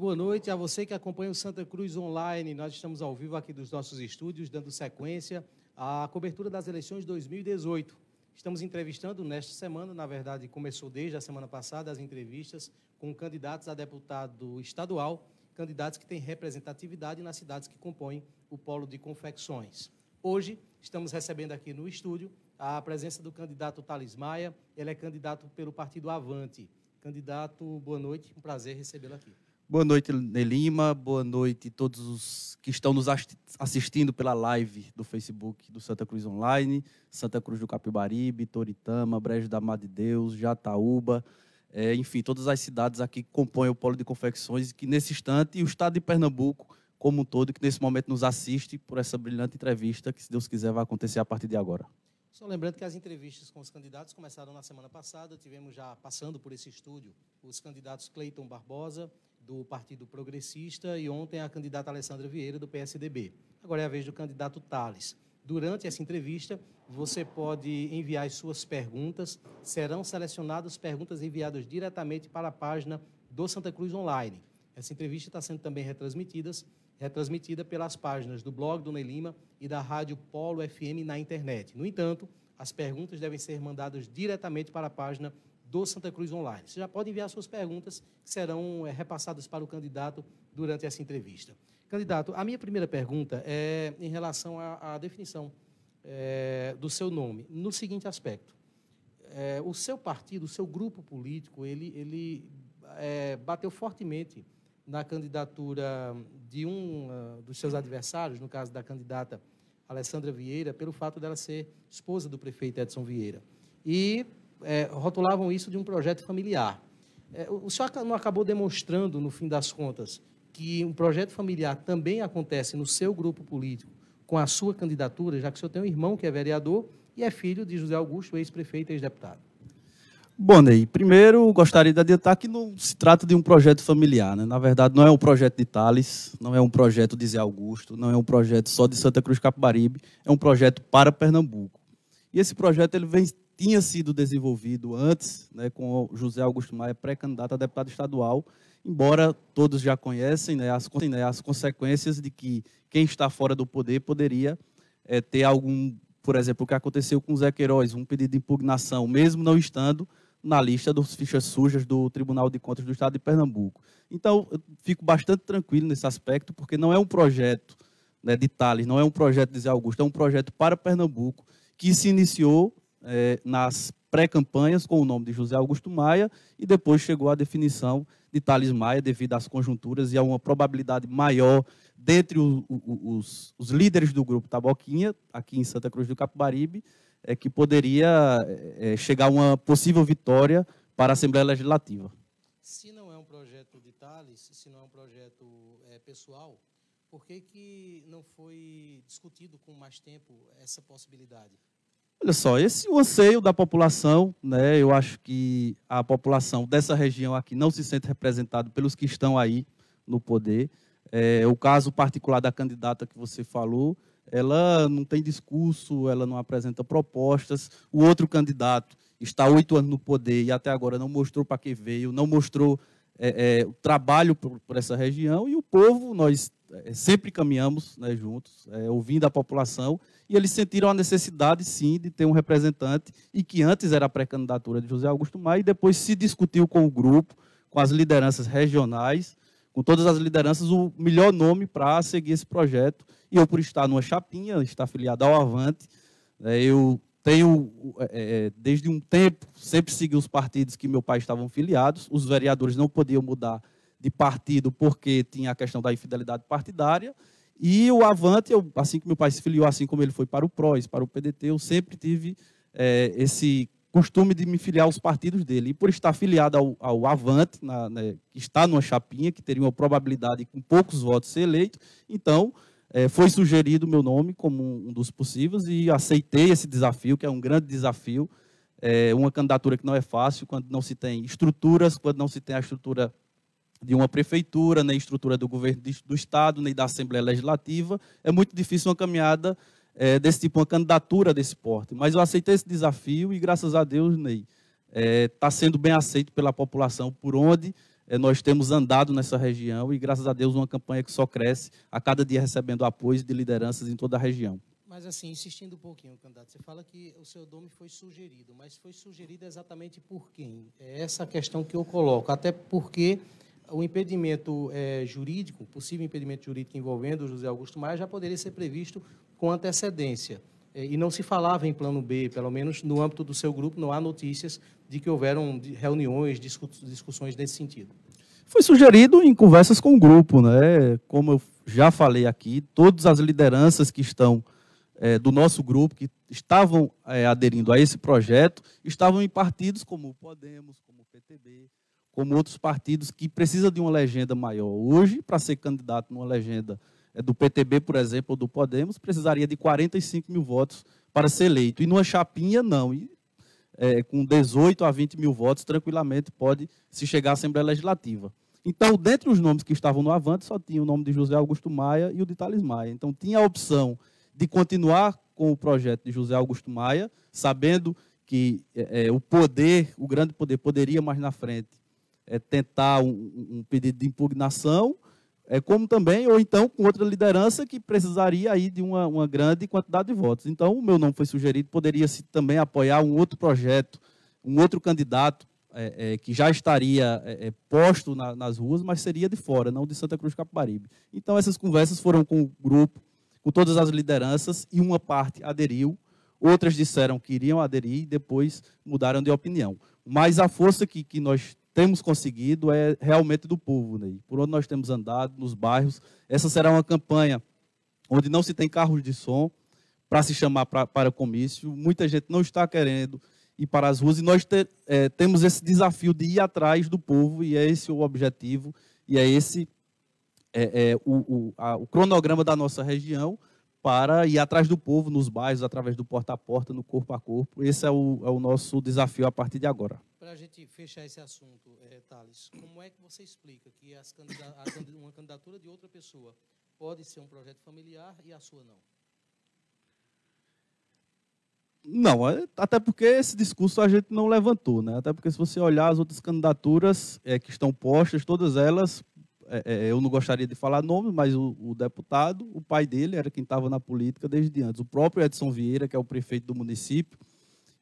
boa noite a você que acompanha o Santa Cruz Online. Nós estamos ao vivo aqui dos nossos estúdios, dando sequência à cobertura das eleições de 2018. Estamos entrevistando nesta semana, na verdade começou desde a semana passada, as entrevistas com candidatos a deputado estadual, candidatos que têm representatividade nas cidades que compõem o polo de confecções. Hoje, estamos recebendo aqui no estúdio a presença do candidato Thales Maia. Ele é candidato pelo partido Avante. Candidato, boa noite, um prazer recebê-lo aqui. Boa noite, Ney Lima. Boa noite a todos os que estão nos assistindo pela live do Facebook do Santa Cruz Online, Santa Cruz do Capibaribe, Toritama, Brejo da Mar de Deus, Jataúba, enfim, todas as cidades aqui que compõem o polo de confecções, e que nesse instante, e o estado de Pernambuco como um todo, que nesse momento nos assiste por essa brilhante entrevista, que se Deus quiser vai acontecer a partir de agora. Só lembrando que as entrevistas com os candidatos começaram na semana passada, tivemos já passando por esse estúdio os candidatos Cleiton Barbosa, do Partido Progressista, e ontem a candidata Alessandra Vieira, do PSDB. Agora é a vez do candidato Thales. Durante essa entrevista, você pode enviar as suas perguntas, serão selecionadas perguntas enviadas diretamente para a página do Santa Cruz Online. Essa entrevista está sendo também retransmitida pelas páginas do blog do Ney Lima e da Rádio Polo FM na internet. No entanto, as perguntas devem ser mandadas diretamente para a página do Santa Cruz Online. Você já pode enviar suas perguntas, que serão repassadas para o candidato durante essa entrevista. Candidato, a minha primeira pergunta é em relação à definição do seu nome, no seguinte aspecto. O seu partido, o seu grupo político, ele bateu fortemente na candidatura de dos seus adversários, no caso da candidata Alessandra Vieira, pelo fato dela ser esposa do prefeito Edson Vieira. E rotulavam isso de um projeto familiar. O senhor não acabou demonstrando, no fim das contas, que um projeto familiar também acontece no seu grupo político, com a sua candidatura, já que o senhor tem um irmão que é vereador e é filho de José Augusto, ex-prefeito e ex-deputado? Bom, Ney, primeiro gostaria de adiantar que não se trata de um projeto familiar, né? Na verdade, não é um projeto de Thales, não é um projeto de Zé Augusto, não é um projeto só de Santa Cruz Capibaribe, é um projeto para Pernambuco. E esse projeto tinha sido desenvolvido antes, né, com o José Augusto Maia, pré-candidato a deputado estadual, embora todos já conhecem, né, as consequências de que quem está fora do poder poderia ter algum, por exemplo, o que aconteceu com o Zé Queiroz, um pedido de impugnação, mesmo não estando na lista dos fichas sujas do Tribunal de Contas do Estado de Pernambuco. Então, eu fico bastante tranquilo nesse aspecto, porque não é um projeto, né, de Thales, não é um projeto de Zé Augusto, é um projeto para Pernambuco, que se iniciou nas pré-campanhas com o nome de José Augusto Maia e depois chegou à definição de Thales Maia devido às conjunturas e a uma probabilidade maior dentre os líderes do grupo Taboquinha, aqui em Santa Cruz do Capibaribe, que poderia chegar a uma possível vitória para a Assembleia Legislativa. Se não é um projeto de Thales, se não é um projeto pessoal, por que não foi discutido com mais tempo essa possibilidade? Olha só, esse é o anseio da população, né? Eu acho que a população dessa região aqui não se sente representada pelos que estão aí no poder. O caso particular da candidata que você falou, ela não tem discurso, ela não apresenta propostas. O outro candidato está há 8 anos no poder e até agora não mostrou para que veio, não mostrou o trabalho por essa região. E o povo, nós sempre caminhamos, né, juntos, ouvindo a população, e eles sentiram a necessidade, sim, de ter um representante, e que antes era a pré-candidatura de José Augusto Maia, e depois se discutiu com o grupo, com as lideranças regionais, com todas as lideranças, o melhor nome para seguir esse projeto. E eu, por estar numa chapinha, estar afiliado ao Avante, eu tenho, desde um tempo, sempre segui os partidos que meu pai estavam filiados. Os vereadores não podiam mudar de partido porque tinha a questão da infidelidade partidária. E o Avante, assim que meu pai se filiou, assim como ele foi para o PROS, para o PDT, eu sempre tive esse costume de me filiar aos partidos dele. E por estar filiado ao Avante, que está numa chapinha, que teria uma probabilidade com poucos votos ser eleito, então foi sugerido o meu nome como um dos possíveis e aceitei esse desafio, que é um grande desafio, uma candidatura que não é fácil, quando não se tem estruturas, quando não se tem a estrutura de uma prefeitura, nem estrutura do governo do Estado, nem da Assembleia Legislativa. É muito difícil uma caminhada desse tipo, uma candidatura desse porte. Mas eu aceitei esse desafio e, graças a Deus, Ney, está sendo bem aceito pela população por onde nós temos andado nessa região e, graças a Deus, uma campanha que só cresce, a cada dia recebendo apoio de lideranças em toda a região. Mas, assim, insistindo um pouquinho, candidato, você fala que o seu nome foi sugerido, mas foi sugerido exatamente por quem? É essa questão que eu coloco, até porque o impedimento jurídico, possível impedimento jurídico envolvendo o José Augusto Maia, já poderia ser previsto com antecedência. E não se falava em plano B, pelo menos no âmbito do seu grupo, não há notícias de que houveram reuniões, discussões nesse sentido. Foi sugerido em conversas com o grupo, né? Como eu já falei aqui, todas as lideranças que estão do nosso grupo, que estavam aderindo a esse projeto, estavam em partidos como o Podemos, como o PTB, como outros partidos que precisam de uma legenda maior. Hoje, para ser candidato numa legenda do PTB, por exemplo, ou do Podemos, precisaria de 45 mil votos para ser eleito. E numa chapinha, não. E, com 18 a 20 mil votos, tranquilamente pode se chegar à Assembleia Legislativa. Então, dentre os nomes que estavam no Avante, só tinha o nome de José Augusto Maia e o de Thales Maia. Então, tinha a opção de continuar com o projeto de José Augusto Maia, sabendo que o grande poder, poderia mais na frente tentar um pedido de impugnação, como também, ou então com outra liderança que precisaria aí de uma grande quantidade de votos. Então, o meu nome foi sugerido, poderia-se também apoiar um outro projeto, um outro candidato que já estaria posto nas ruas, mas seria de fora, não de Santa Cruz do Capibaribe. Então, essas conversas foram com o grupo, com todas as lideranças, e uma parte aderiu, outras disseram que iriam aderir e depois mudaram de opinião. Mas a força que nós temos conseguido é realmente do povo, né? Por onde nós temos andado, nos bairros. Essa será uma campanha onde não se tem carros de som para se chamar para comício. Muita gente não está querendo ir para as ruas e nós temos esse desafio de ir atrás do povo, e é esse o objetivo, e é esse o cronograma da nossa região, para ir atrás do povo nos bairros, através do porta a porta, no corpo a corpo. Esse é o nosso desafio a partir de agora. Para a gente fechar esse assunto, Thales, como é que você explica que uma candidatura de outra pessoa pode ser um projeto familiar e a sua não? Não, até porque esse discurso a gente não levantou, né? Até porque, se você olhar as outras candidaturas que estão postas, todas elas, eu não gostaria de falar nome, mas o deputado, o pai dele era quem estava na política desde antes. O próprio Edson Vieira, que é o prefeito do município,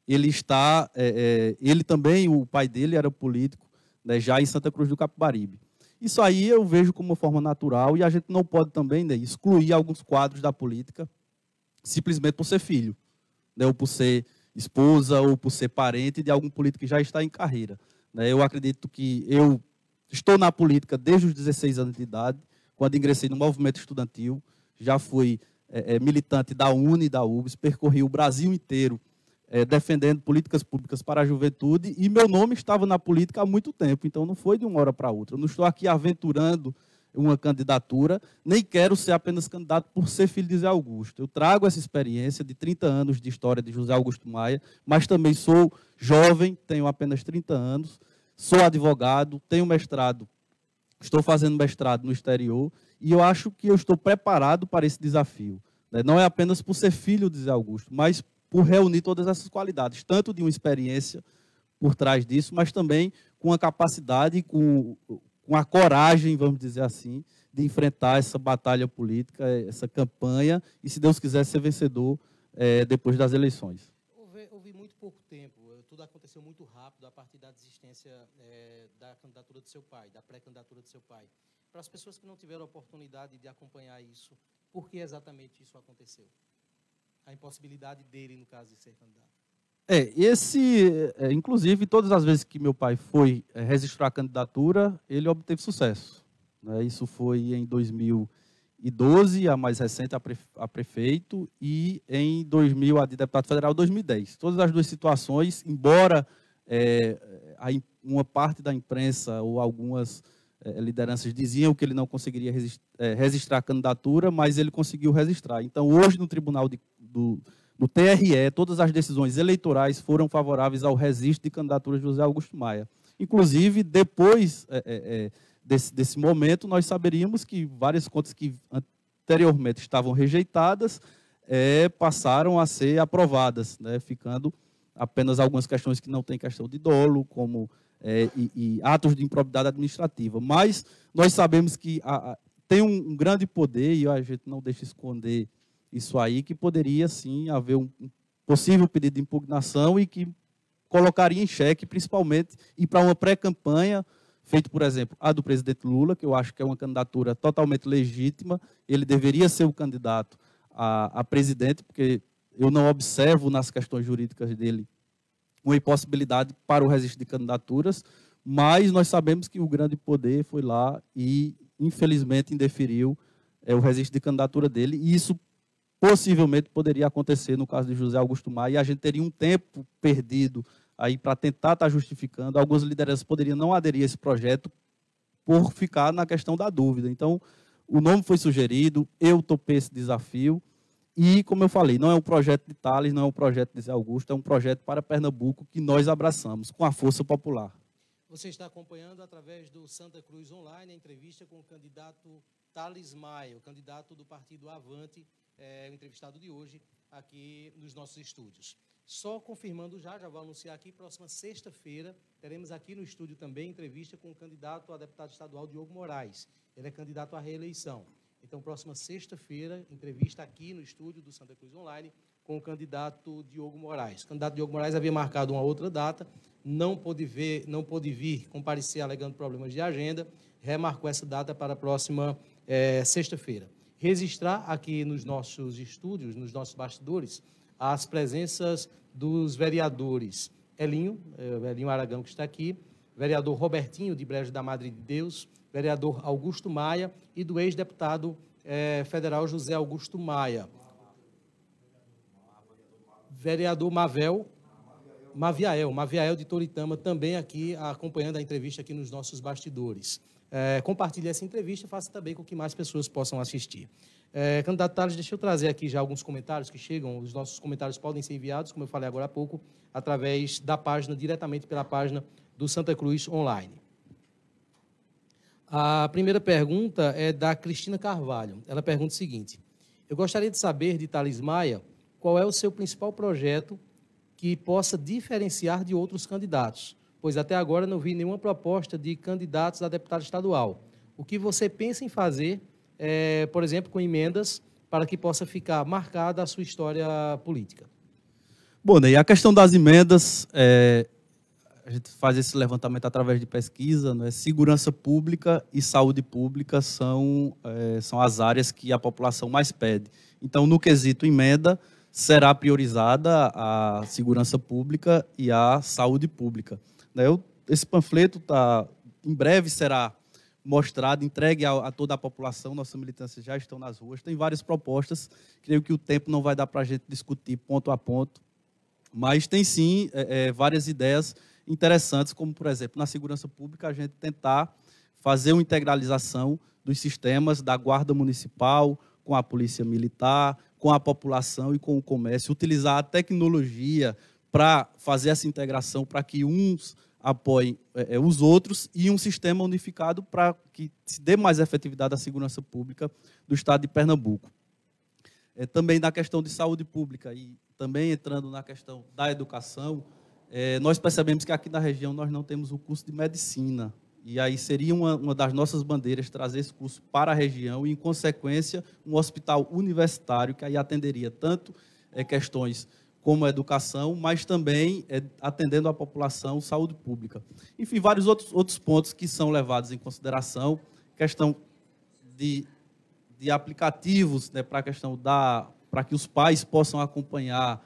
ele também, o pai dele era político, né, já em Santa Cruz do Capibaribe. Isso aí eu vejo como uma forma natural, e a gente não pode também, né, excluir alguns quadros da política simplesmente por ser filho, né, ou por ser esposa, ou por ser parente de algum político que já está em carreira. Né. Eu acredito que eu estou na política desde os 16 anos de idade, quando ingressei no movimento estudantil, já fui militante da UNE e da UBS, percorri o Brasil inteiro defendendo políticas públicas para a juventude, e meu nome estava na política há muito tempo, então não foi de uma hora para outra. Eu não estou aqui aventurando uma candidatura, nem quero ser apenas candidato por ser filho de José Augusto. Eu trago essa experiência de 30 anos de história de José Augusto Maia, mas também sou jovem, tenho apenas 30 anos, sou advogado, tenho mestrado, estou fazendo mestrado no exterior, e eu acho que eu estou preparado para esse desafio. Não é apenas por ser filho de José Augusto, mas por reunir todas essas qualidades, tanto de uma experiência por trás disso, mas também com a capacidade, com a coragem, vamos dizer assim, de enfrentar essa batalha política, essa campanha, e, se Deus quiser, ser vencedor depois das eleições. Houve muito pouco tempo, tudo aconteceu muito rápido a partir da desistência da candidatura do seu pai, da pré-candidatura do seu pai. Para as pessoas que não tiveram a oportunidade de acompanhar isso, por que exatamente isso aconteceu? A impossibilidade dele, no caso, de ser candidato. Inclusive, todas as vezes que meu pai foi registrar a candidatura, ele obteve sucesso. Né? Isso foi em 2012, a mais recente, a prefeito, e em 2000, a de deputado federal, 2010. Todas as duas situações, embora uma parte da imprensa ou algumas lideranças diziam que ele não conseguiria registrar a candidatura, mas ele conseguiu registrar. Então, hoje, no Tribunal do TRE, todas as decisões eleitorais foram favoráveis ao registro de candidatura de José Augusto Maia. Inclusive, depois desse momento, nós saberíamos que várias contas que anteriormente estavam rejeitadas passaram a ser aprovadas, né, ficando apenas algumas questões que não têm questão de dolo, como e atos de improbidade administrativa. Mas nós sabemos que tem um grande poder, e a gente não deixa esconder isso aí, que poderia, sim, haver um possível pedido de impugnação e que colocaria em xeque, principalmente, ir para uma pré-campanha, feito, por exemplo, a do presidente Lula, que eu acho que é uma candidatura totalmente legítima, ele deveria ser o candidato a presidente, porque eu não observo nas questões jurídicas dele uma impossibilidade para o registro de candidaturas, mas nós sabemos que o grande poder foi lá e, infelizmente, indeferiu o registro de candidatura dele, e isso possivelmente poderia acontecer no caso de José Augusto Maia, e a gente teria um tempo perdido aí para tentar estar justificando. Algumas lideranças poderiam não aderir a esse projeto por ficar na questão da dúvida. Então, o nome foi sugerido, eu topei esse desafio, e, como eu falei, não é um projeto de Tales, não é um projeto de Zé Augusto, é um projeto para Pernambuco que nós abraçamos, com a força popular. Você está acompanhando, através do Santa Cruz Online, a entrevista com o candidato Tales Maia, o candidato do partido Avante, o entrevistado de hoje, aqui nos nossos estúdios. Só confirmando já vou anunciar aqui, próxima sexta-feira, teremos aqui no estúdio também entrevista com o candidato a deputado estadual Diogo Moraes. Ele é candidato à reeleição. Então, próxima sexta-feira, entrevista aqui no estúdio do Santa Cruz Online com o candidato Diogo Moraes. O candidato Diogo Moraes havia marcado uma outra data, não pôde vir comparecer alegando problemas de agenda, remarcou essa data para a próxima sexta-feira. Registrar aqui nos nossos estúdios, nos nossos bastidores, as presenças dos vereadores Elinho Aragão, que está aqui, vereador Robertinho, de Brejo da Madre de Deus, vereador Augusto Maia e do ex-deputado federal José Augusto Maia. Vereador Maviael de Toritama, também aqui acompanhando a entrevista aqui nos nossos bastidores. Compartilhe essa entrevista e faça também com que mais pessoas possam assistir. Candidato Tales, deixa eu trazer aqui já alguns comentários que chegam. Os nossos comentários podem ser enviados, como eu falei agora há pouco, através da página, diretamente pela página do Santa Cruz Online. A primeira pergunta é da Cristina Carvalho. Ela pergunta o seguinte: eu gostaria de saber de Tales Maia qual é o seu principal projeto que possa diferenciar de outros candidatos, pois até agora não vi nenhuma proposta de candidatos a deputado estadual. O que você pensa em fazer, por exemplo, com emendas, para que possa ficar marcada a sua história política? Bom, Ney, a questão das emendas, a gente faz esse levantamento através de pesquisa, né? Segurança pública e saúde pública são as áreas que a população mais pede. Então, no quesito emenda, será priorizada a segurança pública e a saúde pública. Esse panfleto em breve será mostrado, entregue a toda a população, nossa militância já estão nas ruas, tem várias propostas, creio que o tempo não vai dar para a gente discutir ponto a ponto, mas tem sim várias ideias interessantes, como, por exemplo, na segurança pública, a gente tentar fazer uma integralização dos sistemas da Guarda Municipal, com a Polícia Militar, com a população e com o comércio, utilizar a tecnologia para fazer essa integração, para que uns apoiem os outros, e um sistema unificado para que se dê mais efetividade à segurança pública do Estado de Pernambuco. Também na questão de saúde pública e também entrando na questão da educação, nós percebemos que aqui na região nós não temos o curso de medicina, e aí seria uma das nossas bandeiras trazer esse curso para a região e, em consequência, um hospital universitário que aí atenderia tanto questões como a educação, mas também atendendo a população, saúde pública. Enfim, vários outros pontos que são levados em consideração, questão de aplicativos, né, para a questão para que os pais possam acompanhar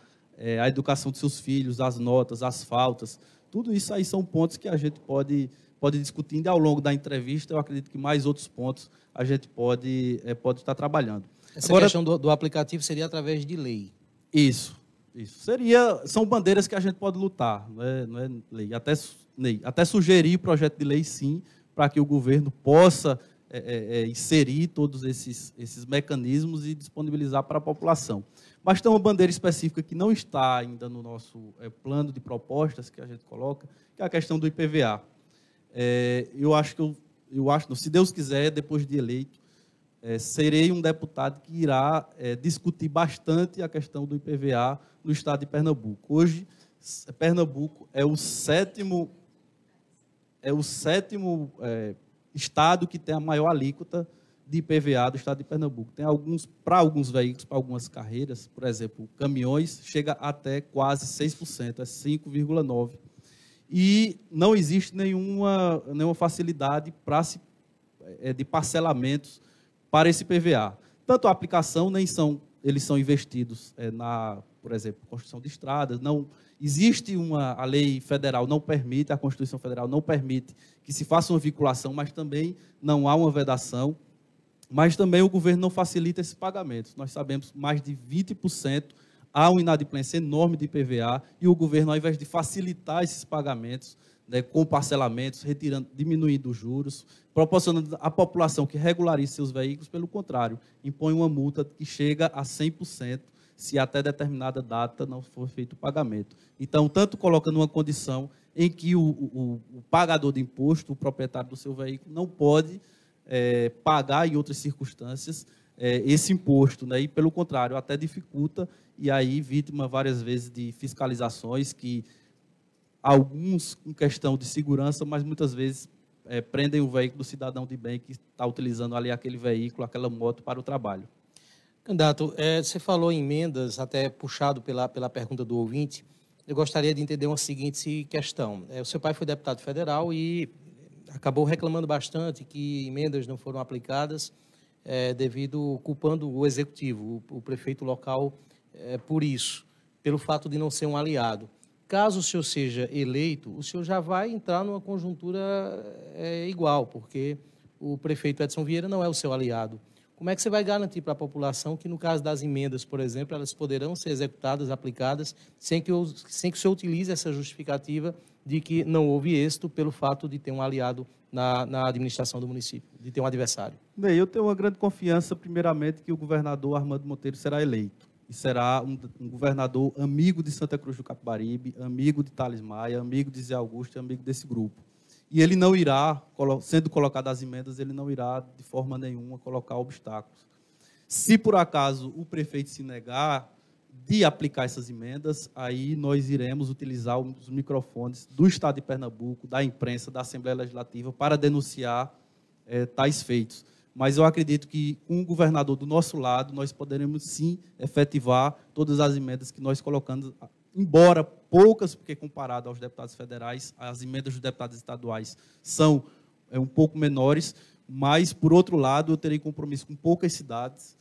a educação de seus filhos, as notas, as faltas, tudo isso aí são pontos que a gente pode discutir ao longo da entrevista. Eu acredito que mais outros pontos a gente pode estar trabalhando. Essa questão do aplicativo seria através de lei? Isso. São bandeiras que a gente pode lutar, não é lei. Até sugerir projeto de lei, sim, para que o governo possa inserir todos esses mecanismos e disponibilizar para a população. Mas tem uma bandeira específica que não está ainda no nosso plano de propostas que a gente coloca, que é a questão do IPVA. Se Deus quiser, depois de eleito, serei um deputado que irá discutir bastante a questão do IPVA no estado de Pernambuco. Hoje, Pernambuco é o sétimo é o 7º estado que tem a maior alíquota de IPVA do estado de Pernambuco. Tem para alguns veículos, para algumas carreiras, por exemplo, caminhões, chega até quase 6%, é 5,9%. E não existe nenhuma facilidade de parcelamentos para esse IPVA. Tanto a aplicação, eles são investidos por exemplo, construção de estradas. Não existe a lei federal não permite, a Constituição Federal não permite que se faça uma vinculação, mas também não há uma vedação. Mas também o governo não facilita esses pagamentos. Nós sabemos mais de 20% há uma inadimplência enorme de IPVA e o governo, ao invés de facilitar esses pagamentos, né, com parcelamentos, diminuindo os juros, proporcionando à população que regularize seus veículos, pelo contrário, impõe uma multa que chega a 100% se até determinada data não for feito o pagamento. Então, tanto coloca numa condição em que o pagador de imposto, o proprietário do seu veículo, não pode pagar em outras circunstâncias esse imposto, né? E, pelo contrário, até dificulta, e aí vítima várias vezes de fiscalizações que alguns com questão de segurança, mas muitas vezes prendem o veículo do cidadão de bem que está utilizando ali aquele veículo, aquela moto para o trabalho. Candidato, você falou em emendas, até puxado pela pergunta do ouvinte. Eu gostaria de entender uma seguinte questão. O seu pai foi deputado federal e acabou reclamando bastante que emendas não foram aplicadas, culpando o executivo, o prefeito local, por isso, pelo fato de não ser um aliado. Caso o senhor seja eleito, o senhor já vai entrar numa conjuntura igual, porque o prefeito Edson Vieira não é o seu aliado. Como é que você vai garantir para a população que, no caso das emendas, por exemplo, elas poderão ser executadas, aplicadas, sem que o senhor utilize essa justificativa de que não houve êxito pelo fato de ter um aliado na administração do município, de ter um adversário? Bem, eu tenho uma grande confiança, primeiramente, que o governador Armando Monteiro será eleito. E será um governador amigo de Santa Cruz do Capibaribe, amigo de Thales Maia, amigo de Zé Augusto, amigo desse grupo. E ele não irá, sendo colocado as emendas, ele não irá, de forma nenhuma, colocar obstáculos. Se, por acaso, o prefeito se negar de aplicar essas emendas, aí nós iremos utilizar os microfones do Estado de Pernambuco, da imprensa, da Assembleia Legislativa, para denunciar tais feitos. Mas eu acredito que, com o governador do nosso lado, nós poderemos, sim, efetivar todas as emendas que nós colocamos, embora poucas, porque comparado aos deputados federais, as emendas dos deputados estaduais são um pouco menores, mas, por outro lado, eu terei compromisso com poucas cidades.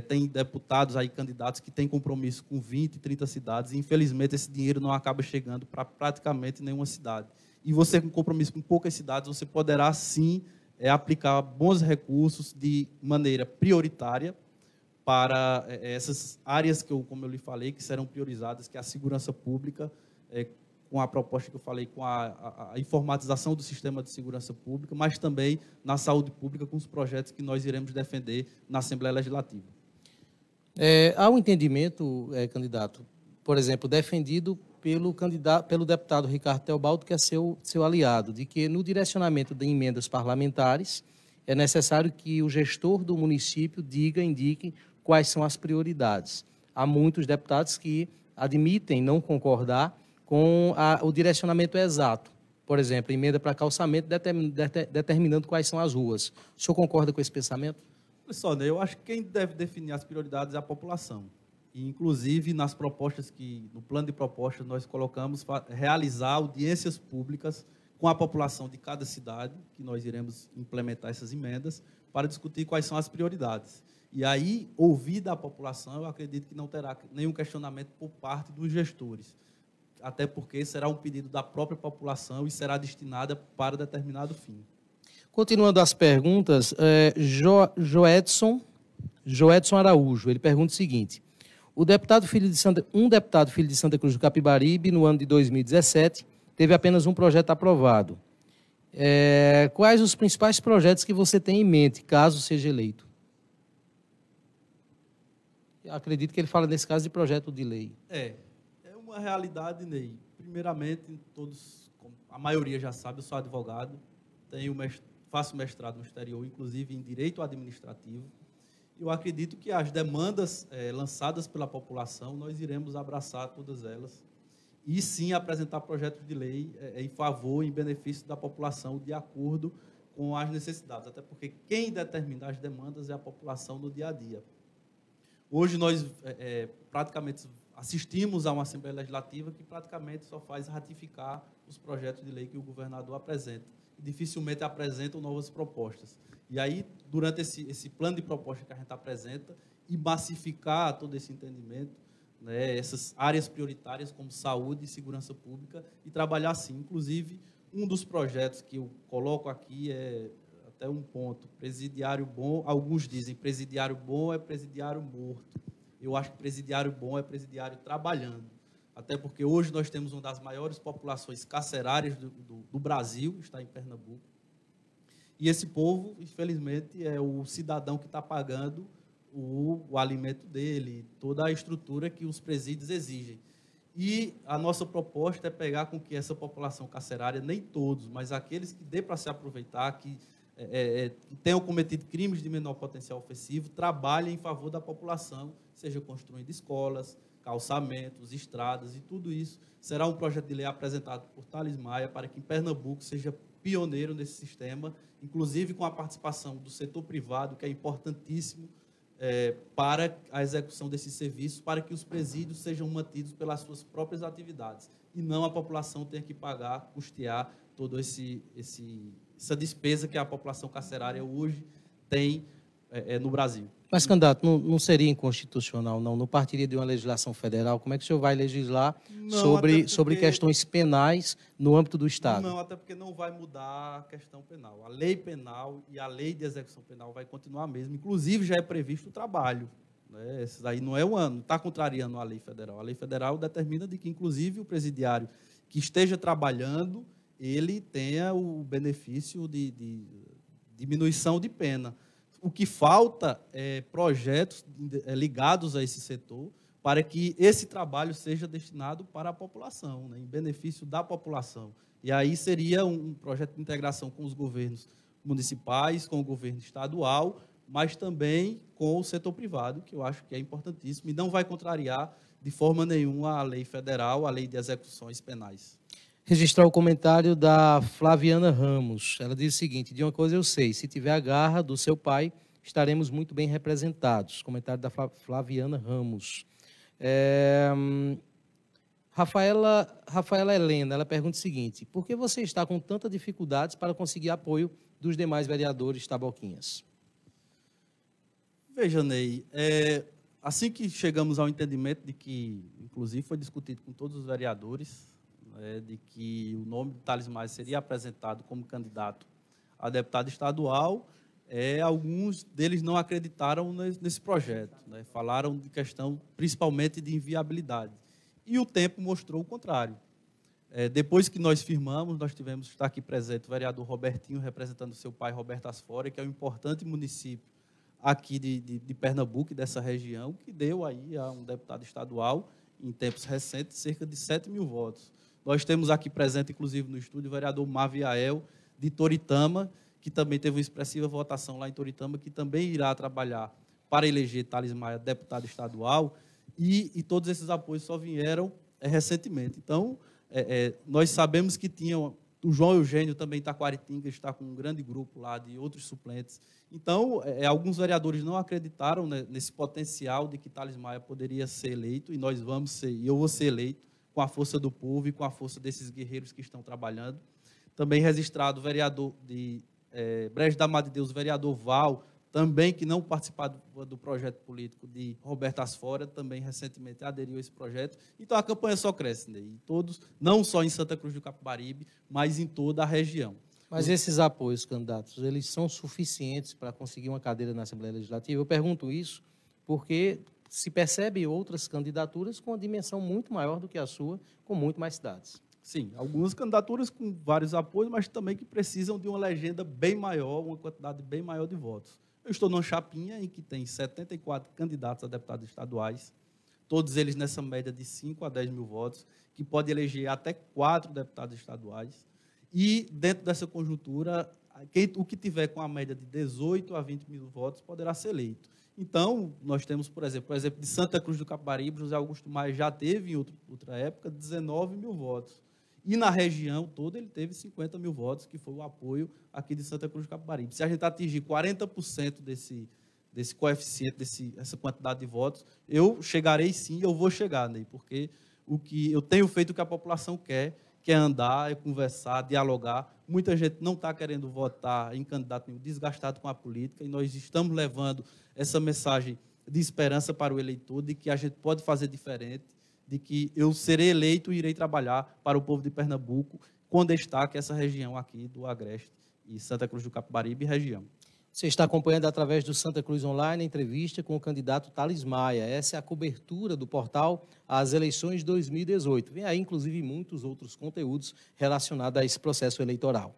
Tem deputados aí, candidatos, que têm compromisso com 20, 30 cidades, e, infelizmente, esse dinheiro não acaba chegando para praticamente nenhuma cidade. E você, com compromisso com poucas cidades, você poderá, sim, aplicar bons recursos de maneira prioritária para essas áreas que, como eu lhe falei, que serão priorizadas, que é a segurança pública, com a proposta que eu falei, com a informatização do sistema de segurança pública, mas também na saúde pública, com os projetos que nós iremos defender na Assembleia Legislativa. Há um entendimento, candidato, por exemplo, defendido pelo deputado Ricardo Teobaldo, que é seu aliado, de que no direcionamento de emendas parlamentares é necessário que o gestor do município indique quais são as prioridades. Há muitos deputados que admitem não concordar com o direcionamento exato. Por exemplo, emenda para calçamento determinando quais são as ruas. O senhor concorda com esse pensamento? Pessoal, eu acho que quem deve definir as prioridades é a população. E, inclusive, no plano de propostas, nós colocamos realizar audiências públicas com a população de cada cidade, que nós iremos implementar essas emendas, para discutir quais são as prioridades. E aí, ouvir da população, eu acredito que não terá nenhum questionamento por parte dos gestores, até porque será um pedido da própria população e será destinada para determinado fim. Continuando as perguntas, Joedson Araújo, ele pergunta o seguinte: um deputado filho de Santa Cruz do Capibaribe, no ano de 2017, teve apenas um projeto aprovado. Quais os principais projetos que você tem em mente, caso seja eleito? Eu acredito que ele fala, nesse caso, de projeto de lei. É uma realidade, Ney. Primeiramente, a maioria já sabe, eu sou advogado, faço mestrado no exterior, inclusive em Direito Administrativo. Eu acredito que as demandas lançadas pela população, nós iremos abraçar todas elas. e sim apresentar projetos de lei em favor, em benefício da população, de acordo com as necessidades, até porque quem determina as demandas é a população no dia a dia. Hoje nós praticamente assistimos a uma Assembleia Legislativa que praticamente só faz ratificar os projetos de lei que o governador apresenta. E dificilmente apresentam novas propostas. E aí, durante esse plano de propostas que a gente apresenta, e massificar todo esse entendimento, né, essas áreas prioritárias como saúde e segurança pública, e trabalhar assim. Inclusive, um dos projetos que eu coloco aqui é até um ponto, presidiário bom, alguns dizem presidiário bom é presidiário morto. Eu acho que presidiário bom é presidiário trabalhando. Até porque hoje nós temos uma das maiores populações carcerárias do Brasil, está em Pernambuco. E esse povo, infelizmente, é o cidadão que está pagando o alimento dele, toda a estrutura que os presídios exigem. E a nossa proposta é pegar com que essa população carcerária, nem todos, mas aqueles que dê para se aproveitar, que tenham cometido crimes de menor potencial ofensivo, trabalhem em favor da população, seja construindo escolas, calçamentos, estradas, e tudo isso será um projeto de lei apresentado por Thales Maia para que em Pernambuco seja pioneiro nesse sistema, inclusive com a participação do setor privado, que é importantíssimo para a execução desses serviços, para que os presídios sejam mantidos pelas suas próprias atividades, e não a população tenha que pagar, custear toda essa despesa que a população carcerária hoje tem no Brasil. Mas, candidato, não seria inconstitucional, não partiria de uma legislação federal? Como é que o senhor vai legislar sobre questões penais no âmbito do Estado? Não, até porque não vai mudar a questão penal. A lei penal e a lei de execução penal vai continuar a mesma. Inclusive, já é previsto o trabalho. Né? Esse daí não está contrariando a lei federal. A lei federal determina de que, inclusive, o presidiário que esteja trabalhando, ele tenha o benefício de diminuição de pena. O que falta é projetos ligados a esse setor para que esse trabalho seja destinado para a população, né, em benefício da população. E aí seria um projeto de integração com os governos municipais, com o governo estadual, mas também com o setor privado, que eu acho que é importantíssimo e não vai contrariar de forma nenhuma a lei federal, a lei de execuções penais. Registrar o comentário da Flaviana Ramos. Ela diz o seguinte: de uma coisa eu sei, se tiver a garra do seu pai, estaremos muito bem representados. Comentário da Flaviana Ramos. Rafaela Helena, ela pergunta o seguinte: por que você está com tanta dificuldades para conseguir apoio dos demais vereadores taboquinhas? Veja, Ney, assim que chegamos ao entendimento de que, inclusive, foi discutido com todos os vereadores, de que o nome de Thales Maia seria apresentado como candidato a deputado estadual, alguns deles não acreditaram nesse projeto, né? Falaram de questão principalmente de inviabilidade. E o tempo mostrou o contrário. Depois que nós firmamos, nós tivemos que estar aqui presente o vereador Robertinho, representando seu pai, Roberto Asfora, que é um importante município aqui de Pernambuco e dessa região, que deu aí a um deputado estadual, em tempos recentes, cerca de 7 mil votos. Nós temos aqui presente, inclusive, no estúdio, o vereador Maviael, de Toritama, que também teve uma expressiva votação lá em Toritama, que também irá trabalhar para eleger Thales Maia deputado estadual, e todos esses apoios só vieram recentemente. Então, nós sabemos que tinham... O João Eugênio também Taquaritinga está com um grande grupo lá de outros suplentes. Então, alguns vereadores não acreditaram, né, nesse potencial de que Thales Maia poderia ser eleito, e nós vamos ser, e eu vou ser eleito, com a força do povo e com a força desses guerreiros que estão trabalhando. Também registrado o vereador de Brejo da Madre Deus, o vereador Val, também que não participava do projeto político de Roberto Asfora, também recentemente aderiu a esse projeto. Então, a campanha só cresce, né? E todos, não só em Santa Cruz do Capibaribe, mas em toda a região. Mas esses apoios, candidatos, eles são suficientes para conseguir uma cadeira na Assembleia Legislativa? Eu pergunto isso porque se percebe outras candidaturas com uma dimensão muito maior do que a sua, com muito mais cidades. Sim, algumas candidaturas com vários apoios, mas também que precisam de uma legenda bem maior, uma quantidade bem maior de votos. Eu estou numa chapinha em que tem 74 candidatos a deputados estaduais, todos eles nessa média de 5 a 10 mil votos, que pode eleger até 4 deputados estaduais. E, dentro dessa conjuntura, o que tiver com a média de 18 a 20 mil votos poderá ser eleito. Então, nós temos, por exemplo, de Santa Cruz do Capibaribe, José Augusto Maia já teve, em outra época, 19 mil votos. E na região toda ele teve 50 mil votos, que foi o apoio aqui de Santa Cruz do Capibaribe. Se a gente atingir 40% desse coeficiente, essa quantidade de votos, eu chegarei sim, eu vou chegar, Ney, porque o que eu tenho feito o que a população quer andar, é conversar, dialogar. Muita gente não está querendo votar em candidato nenhum, desgastado com a política, e nós estamos levando essa mensagem de esperança para o eleitor, de que a gente pode fazer diferente, de que eu serei eleito e irei trabalhar para o povo de Pernambuco, com destaque essa região aqui do Agreste e Santa Cruz do Capibaribe e região. Você está acompanhando através do Santa Cruz Online a entrevista com o candidato Thales Maia. Essa é a cobertura do portal às eleições de 2018. Vem aí, inclusive, muitos outros conteúdos relacionados a esse processo eleitoral.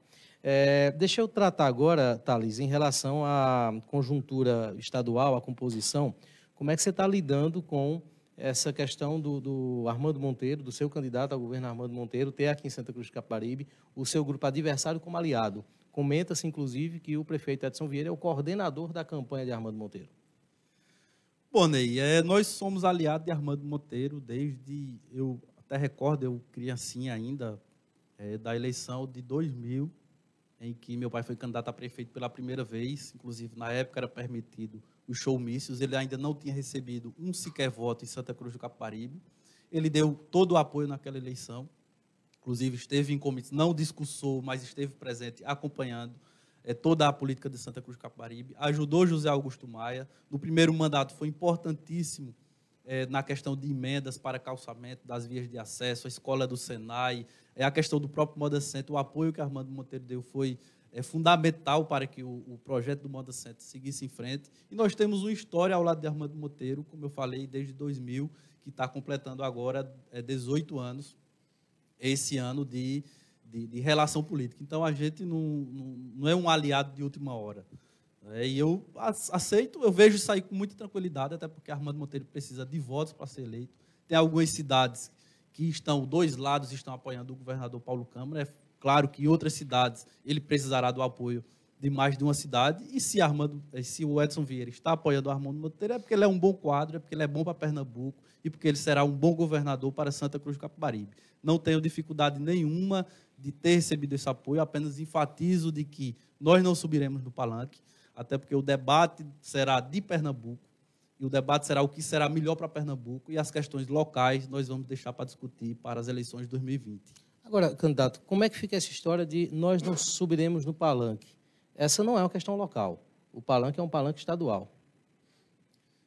Deixa eu tratar agora, Thales, em relação à conjuntura estadual, à composição. Como é que você está lidando com essa questão do Armando Monteiro, do seu candidato ao governo Armando Monteiro, ter aqui em Santa Cruz do Capibaribe o seu grupo adversário como aliado? Comenta-se, inclusive, que o prefeito Edson Vieira é o coordenador da campanha de Armando Monteiro. Bom, Ney, nós somos aliados de Armando Monteiro desde, eu até recordo, eu criancinha ainda, da eleição de 2000, em que meu pai foi candidato a prefeito pela primeira vez. Inclusive, na época era permitido os showmícios, ele ainda não tinha recebido um sequer voto em Santa Cruz do Capibaribe. Ele deu todo o apoio naquela eleição. Inclusive, esteve em comício, não discursou, mas esteve presente, acompanhando toda a política de Santa Cruz do Capibaribe. Ajudou José Augusto Maia. No primeiro mandato, foi importantíssimo na questão de emendas para calçamento das vias de acesso, a escola do Senai, a questão do próprio Moda Center. O apoio que Armando Monteiro deu foi fundamental para que o projeto do Moda Center seguisse em frente. E nós temos uma história ao lado de Armando Monteiro, como eu falei, desde 2000, que está completando agora 18 anos, esse ano de relação política. Então, a gente não é um aliado de última hora. E eu aceito, eu vejo isso aí com muita tranquilidade, até porque Armando Monteiro precisa de votos para ser eleito. Tem algumas cidades que dois lados estão apoiando o governador Paulo Câmara. É claro que em outras cidades ele precisará do apoio de mais de uma cidade. E se o Edson Vieira está apoiando o Armando Monteiro, é porque ele é um bom quadro, é porque ele é bom para Pernambuco e porque ele será um bom governador para Santa Cruz do Capibaribe. Não tenho dificuldade nenhuma de ter recebido esse apoio, apenas enfatizo de que nós não subiremos no palanque, até porque o debate será de Pernambuco, e o debate será o que será melhor para Pernambuco, e as questões locais nós vamos deixar para discutir para as eleições de 2020. Agora, candidato, como é que fica essa história de nós não subiremos no palanque? Essa não é uma questão local. O palanque é um palanque estadual.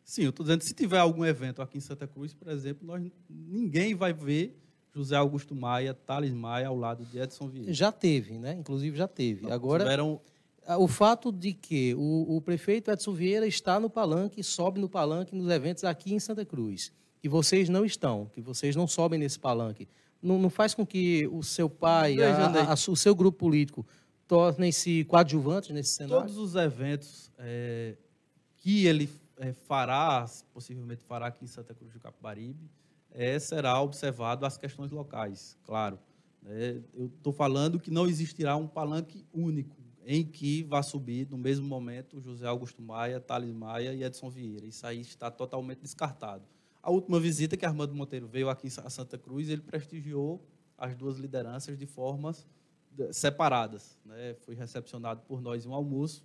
Sim, eu estou dizendo que se tiver algum evento aqui em Santa Cruz, por exemplo, ninguém vai ver José Augusto Maia, Thales Maia, ao lado de Edson Vieira. Já teve, né? Inclusive já teve. Não, agora, o fato de que o prefeito Edson Vieira está no palanque, sobe no palanque nos eventos aqui em Santa Cruz, que vocês não estão, que vocês não sobem nesse palanque, não faz com que o seu pai, o seu grupo político, tornem-se coadjuvantes nesse cenário? Todos os eventos que ele possivelmente fará aqui em Santa Cruz do Capibaribe, será observado as questões locais, claro. Eu estou falando que não existirá um palanque único em que vá subir, no mesmo momento, José Augusto Maia, Thales Maia e Edson Vieira. Isso aí está totalmente descartado. A última visita que Armando Monteiro veio aqui a Santa Cruz, ele prestigiou as duas lideranças de formas separadas. Foi recepcionado por nós em um almoço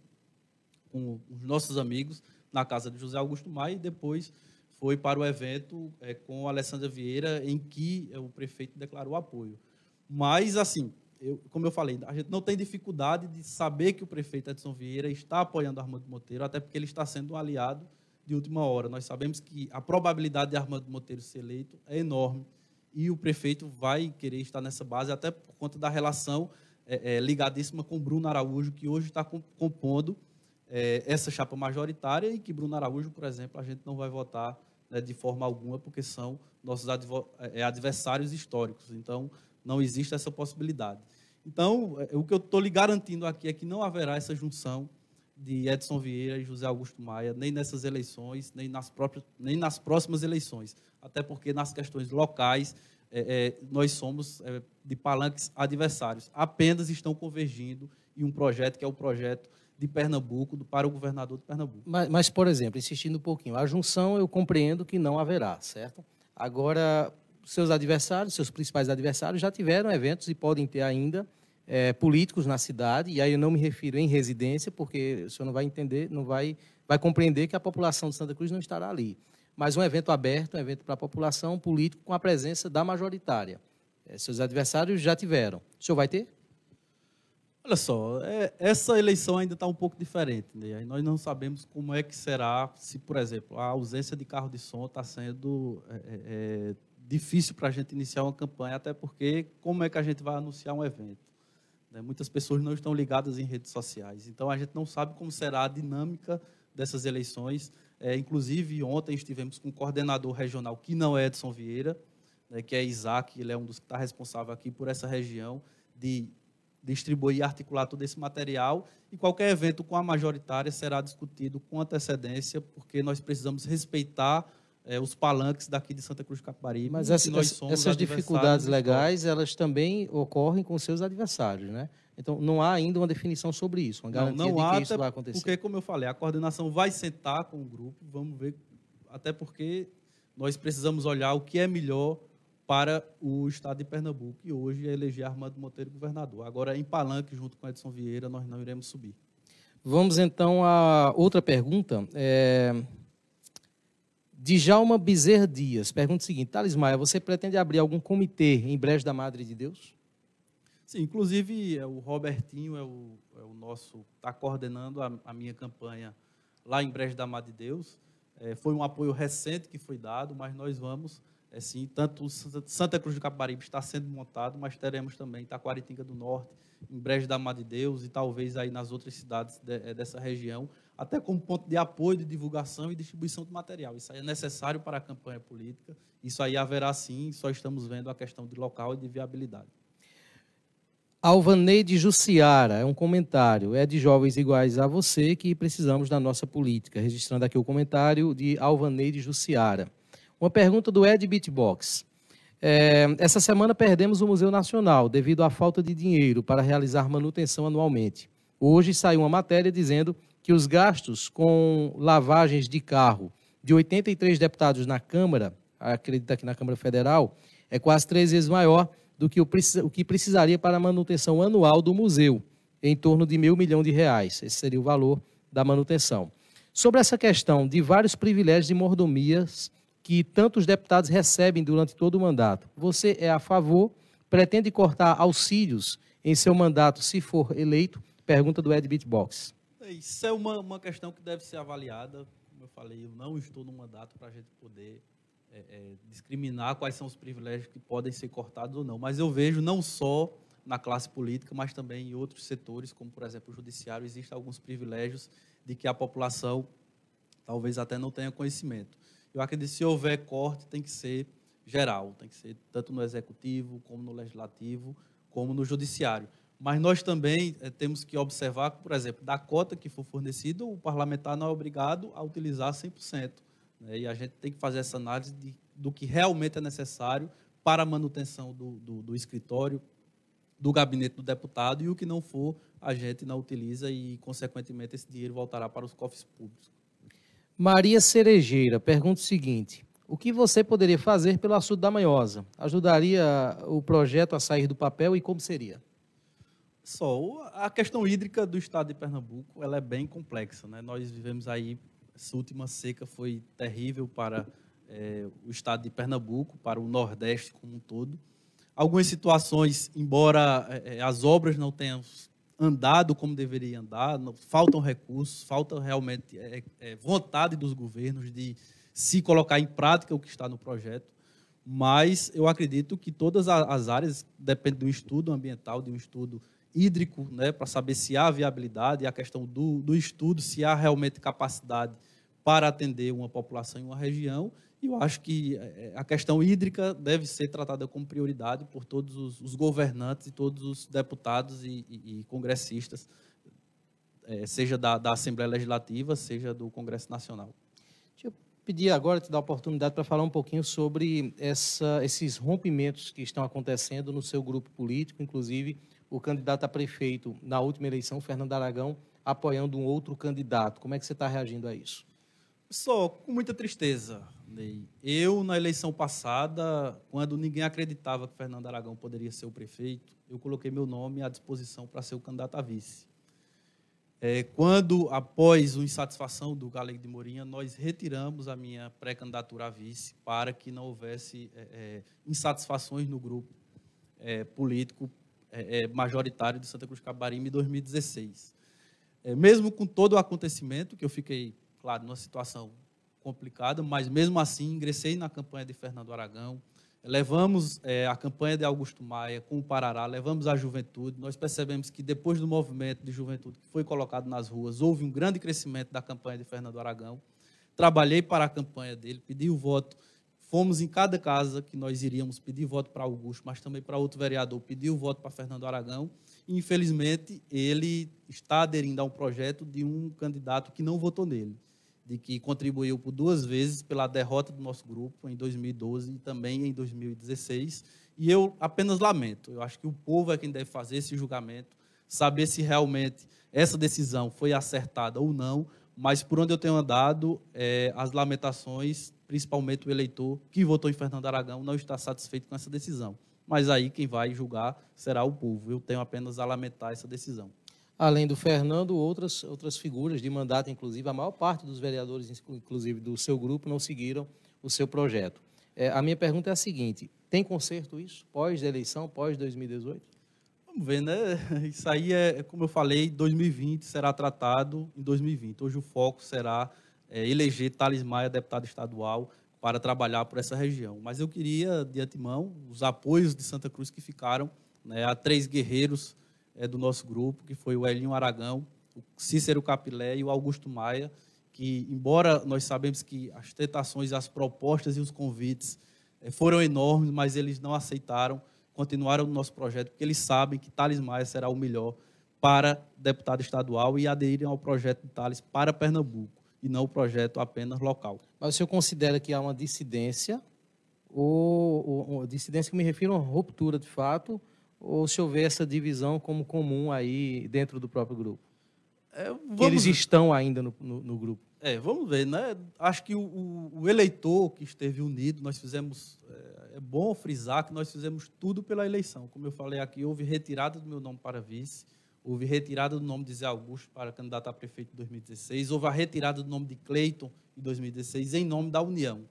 com os nossos amigos na casa de José Augusto Maia, e depois foi para o evento com a Alessandra Vieira, em que o prefeito declarou apoio. Mas, assim, como eu falei, a gente não tem dificuldade de saber que o prefeito Edson Vieira está apoiando Armando Monteiro, até porque ele está sendo um aliado de última hora. Nós sabemos que a probabilidade de Armando Monteiro ser eleito é enorme, e o prefeito vai querer estar nessa base, até por conta da relação ligadíssima com Bruno Araújo, que hoje está compondo essa chapa majoritária, e que Bruno Araújo, por exemplo, a gente não vai votar de forma alguma, porque são nossos adversários históricos. Então, não existe essa possibilidade. Então, o que eu estou lhe garantindo aqui é que não haverá essa junção de Edson Vieira e José Augusto Maia, nem nessas eleições, nem nas próximas eleições. Até porque, nas questões locais, nós somos de palanques adversários. Apenas estão convergindo e um projeto que é o projeto de Pernambuco, para o governador de Pernambuco. Mas, por exemplo, insistindo um pouquinho, a junção eu compreendo que não haverá, certo? Agora, seus adversários, seus principais adversários já tiveram eventos e podem ter ainda políticos na cidade, e aí eu não me refiro em residência, porque o senhor não vai entender, vai compreender que a população de Santa Cruz não estará ali. Mas um evento aberto, um evento para a população, político, com a presença da majoritária. Seus adversários já tiveram. O senhor vai ter? Olha só, essa eleição ainda está um pouco diferente, né? Aí nós não sabemos como é que será, se, por exemplo, a ausência de carro de som está sendo difícil para a gente iniciar uma campanha, até porque como é que a gente vai anunciar um evento? Né? Muitas pessoas não estão ligadas em redes sociais, então a gente não sabe como será a dinâmica dessas eleições. Inclusive, ontem estivemos com um coordenador regional, que não é Edson Vieira, né, que é Isaac, ele é um dos que está responsável aqui por essa região, de distribuir e articular todo esse material, e qualquer evento com a majoritária será discutido com antecedência, porque nós precisamos respeitar os palanques daqui de Santa Cruz do Capibaribe. Mas essas dificuldades legais, elas também ocorrem com seus adversários, né? Então, não há ainda uma definição sobre isso, uma garantia não há, de que isso vai acontecer. Porque, como eu falei, a coordenação vai sentar com o grupo, vamos ver, até porque nós precisamos olhar o que é melhor para o estado de Pernambuco, e hoje é eleger Armando Monteiro governador. Agora, em palanque, junto com Edson Vieira, nós não iremos subir. Vamos, então, a outra pergunta. Djalma Bezerra Dias pergunta o seguinte: Thales Maia, você pretende abrir algum comitê em Brejo da Madre de Deus? Sim, inclusive o Robertinho é o nosso, está coordenando a minha campanha lá em Brejo da Madre de Deus. Foi um apoio recente que foi dado, mas nós vamos... sim, tanto Santa Cruz do Capibaribe está sendo montado, mas teremos também Taquaritinga do Norte, em Brejo da Madre de Deus, e talvez aí nas outras cidades dessa região, até como ponto de apoio, de divulgação e distribuição de material. Isso aí é necessário para a campanha política, isso aí haverá sim, só estamos vendo a questão de local e de viabilidade. Alvaneide Jussiara, é um comentário, é de jovens iguais a você que precisamos da nossa política. Registrando aqui o comentário de Alvaneide Jussiara. Uma pergunta do Ed Beatbox. Essa semana perdemos o Museu Nacional devido à falta de dinheiro para realizar manutenção anualmente. Hoje saiu uma matéria dizendo que os gastos com lavagens de carro de 83 deputados na Câmara, acredita que na Câmara Federal, é quase 3 vezes maior do que o que precisaria para a manutenção anual do museu, em torno de R$1.000 milhões. Esse seria o valor da manutenção. Sobre essa questão de vários privilégios e mordomias que tantos deputados recebem durante todo o mandato, você é a favor? Pretende cortar auxílios em seu mandato se for eleito? Pergunta do Ed Beatbox. Isso é uma questão que deve ser avaliada. Como eu falei, eu não estou no mandato para a gente poder discriminar quais são os privilégios que podem ser cortados ou não. Mas eu vejo não só na classe política, mas também em outros setores, como, por exemplo, o judiciário, existem alguns privilégios de que a população talvez até não tenha conhecimento. Eu acredito que se houver corte, tem que ser geral, tem que ser tanto no executivo, como no legislativo, como no judiciário. Mas nós também temos que observar que, por exemplo, da cota que for fornecida, o parlamentar não é obrigado a utilizar 100%. Né? E a gente tem que fazer essa análise do que realmente é necessário para a manutenção do escritório, do gabinete do deputado, e o que não for, a gente não utiliza e, consequentemente, esse dinheiro voltará para os cofres públicos. Maria Cerejeira pergunta o seguinte: o que você poderia fazer pelo açude da Manhosa? Ajudaria o projeto a sair do papel e como seria? A questão hídrica do estado de Pernambuco ela é bem complexa, né? Nós vivemos aí, essa última seca foi terrível para o estado de Pernambuco, para o Nordeste como um todo. Algumas situações, embora as obras não tenham andado como deveria andar, faltam recursos, falta realmente vontade dos governos de se colocar em prática o que está no projeto, mas eu acredito que todas as áreas, depende do estudo ambiental, de um estudo hídrico, né, para saber se há viabilidade, e a questão do estudo, se há realmente capacidade para atender uma população em uma região. E eu acho que a questão hídrica deve ser tratada como prioridade por todos os governantes e todos os deputados e congressistas, seja da Assembleia Legislativa, seja do Congresso Nacional. Deixa eu pedir agora, te dar a oportunidade para falar um pouquinho sobre esses rompimentos que estão acontecendo no seu grupo político, inclusive o candidato a prefeito na última eleição, Fernando Aragão, apoiando um outro candidato. Como é que você está reagindo a isso? Só com muita tristeza, Ney. Eu, na eleição passada, quando ninguém acreditava que Fernando Aragão poderia ser o prefeito, eu coloquei meu nome à disposição para ser o candidato a vice. Quando, após a insatisfação do Galego de Morinha, nós retiramos a minha pré-candidatura a vice para que não houvesse insatisfações no grupo político majoritário de Santa Cruz de Capibaribe em 2016. Mesmo com todo o acontecimento, que eu fiquei, claro, numa situação complicada, mas mesmo assim ingressei na campanha de Fernando Aragão, levamos a campanha de Augusto Maia com o Parará, levamos a juventude. Nós percebemos que depois do movimento de juventude que foi colocado nas ruas, houve um grande crescimento da campanha de Fernando Aragão. Trabalhei para a campanha dele, pedi o voto. Fomos em cada casa que nós iríamos pedir voto para Augusto, mas também para outro vereador, pedir o voto para Fernando Aragão. E, infelizmente, ele está aderindo a um projeto de um candidato que não votou nele, de que contribuiu por 2 vezes pela derrota do nosso grupo em 2012 e também em 2016. E eu apenas lamento. Eu acho que o povo é quem deve fazer esse julgamento, saber se realmente essa decisão foi acertada ou não, mas por onde eu tenho andado, as lamentações, principalmente o eleitor que votou em Fernando Aragão, não está satisfeito com essa decisão. Mas aí quem vai julgar será o povo. Eu tenho apenas a lamentar essa decisão. Além do Fernando, outras figuras de mandato, inclusive, a maior parte dos vereadores, inclusive do seu grupo, não seguiram o seu projeto. A minha pergunta é a seguinte: tem conserto isso, pós-eleição, pós-2018? Vamos ver, né? Isso aí como eu falei, 2020 será tratado em 2020. Hoje o foco será eleger Thales Maia deputado estadual para trabalhar por essa região. Mas eu queria, de antemão, os apoios de Santa Cruz que ficaram, né, a 3 guerreiros do nosso grupo, que foi o Elinho Aragão, o Cícero Capilé e o Augusto Maia, que, embora nós sabemos que as tentações, as propostas e os convites foram enormes, mas eles não aceitaram, continuaram no nosso projeto, porque eles sabem que Thales Maia será o melhor para deputado estadual e aderirem ao projeto de Thales para Pernambuco, e não o projeto apenas local. Mas o senhor considera que há uma dissidência, ou dissidência que me refiro a uma ruptura de fato, ou se houver essa divisão como comum aí dentro do próprio grupo? Que eles estão ainda no grupo. Vamos ver, né? Acho que o eleitor que esteve unido, nós fizemos, é bom frisar que nós fizemos tudo pela eleição. Como eu falei aqui, houve retirada do meu nome para vice, houve retirada do nome de Zé Augusto para candidato a prefeito em 2016, houve a retirada do nome de Cleiton em 2016 em nome da União.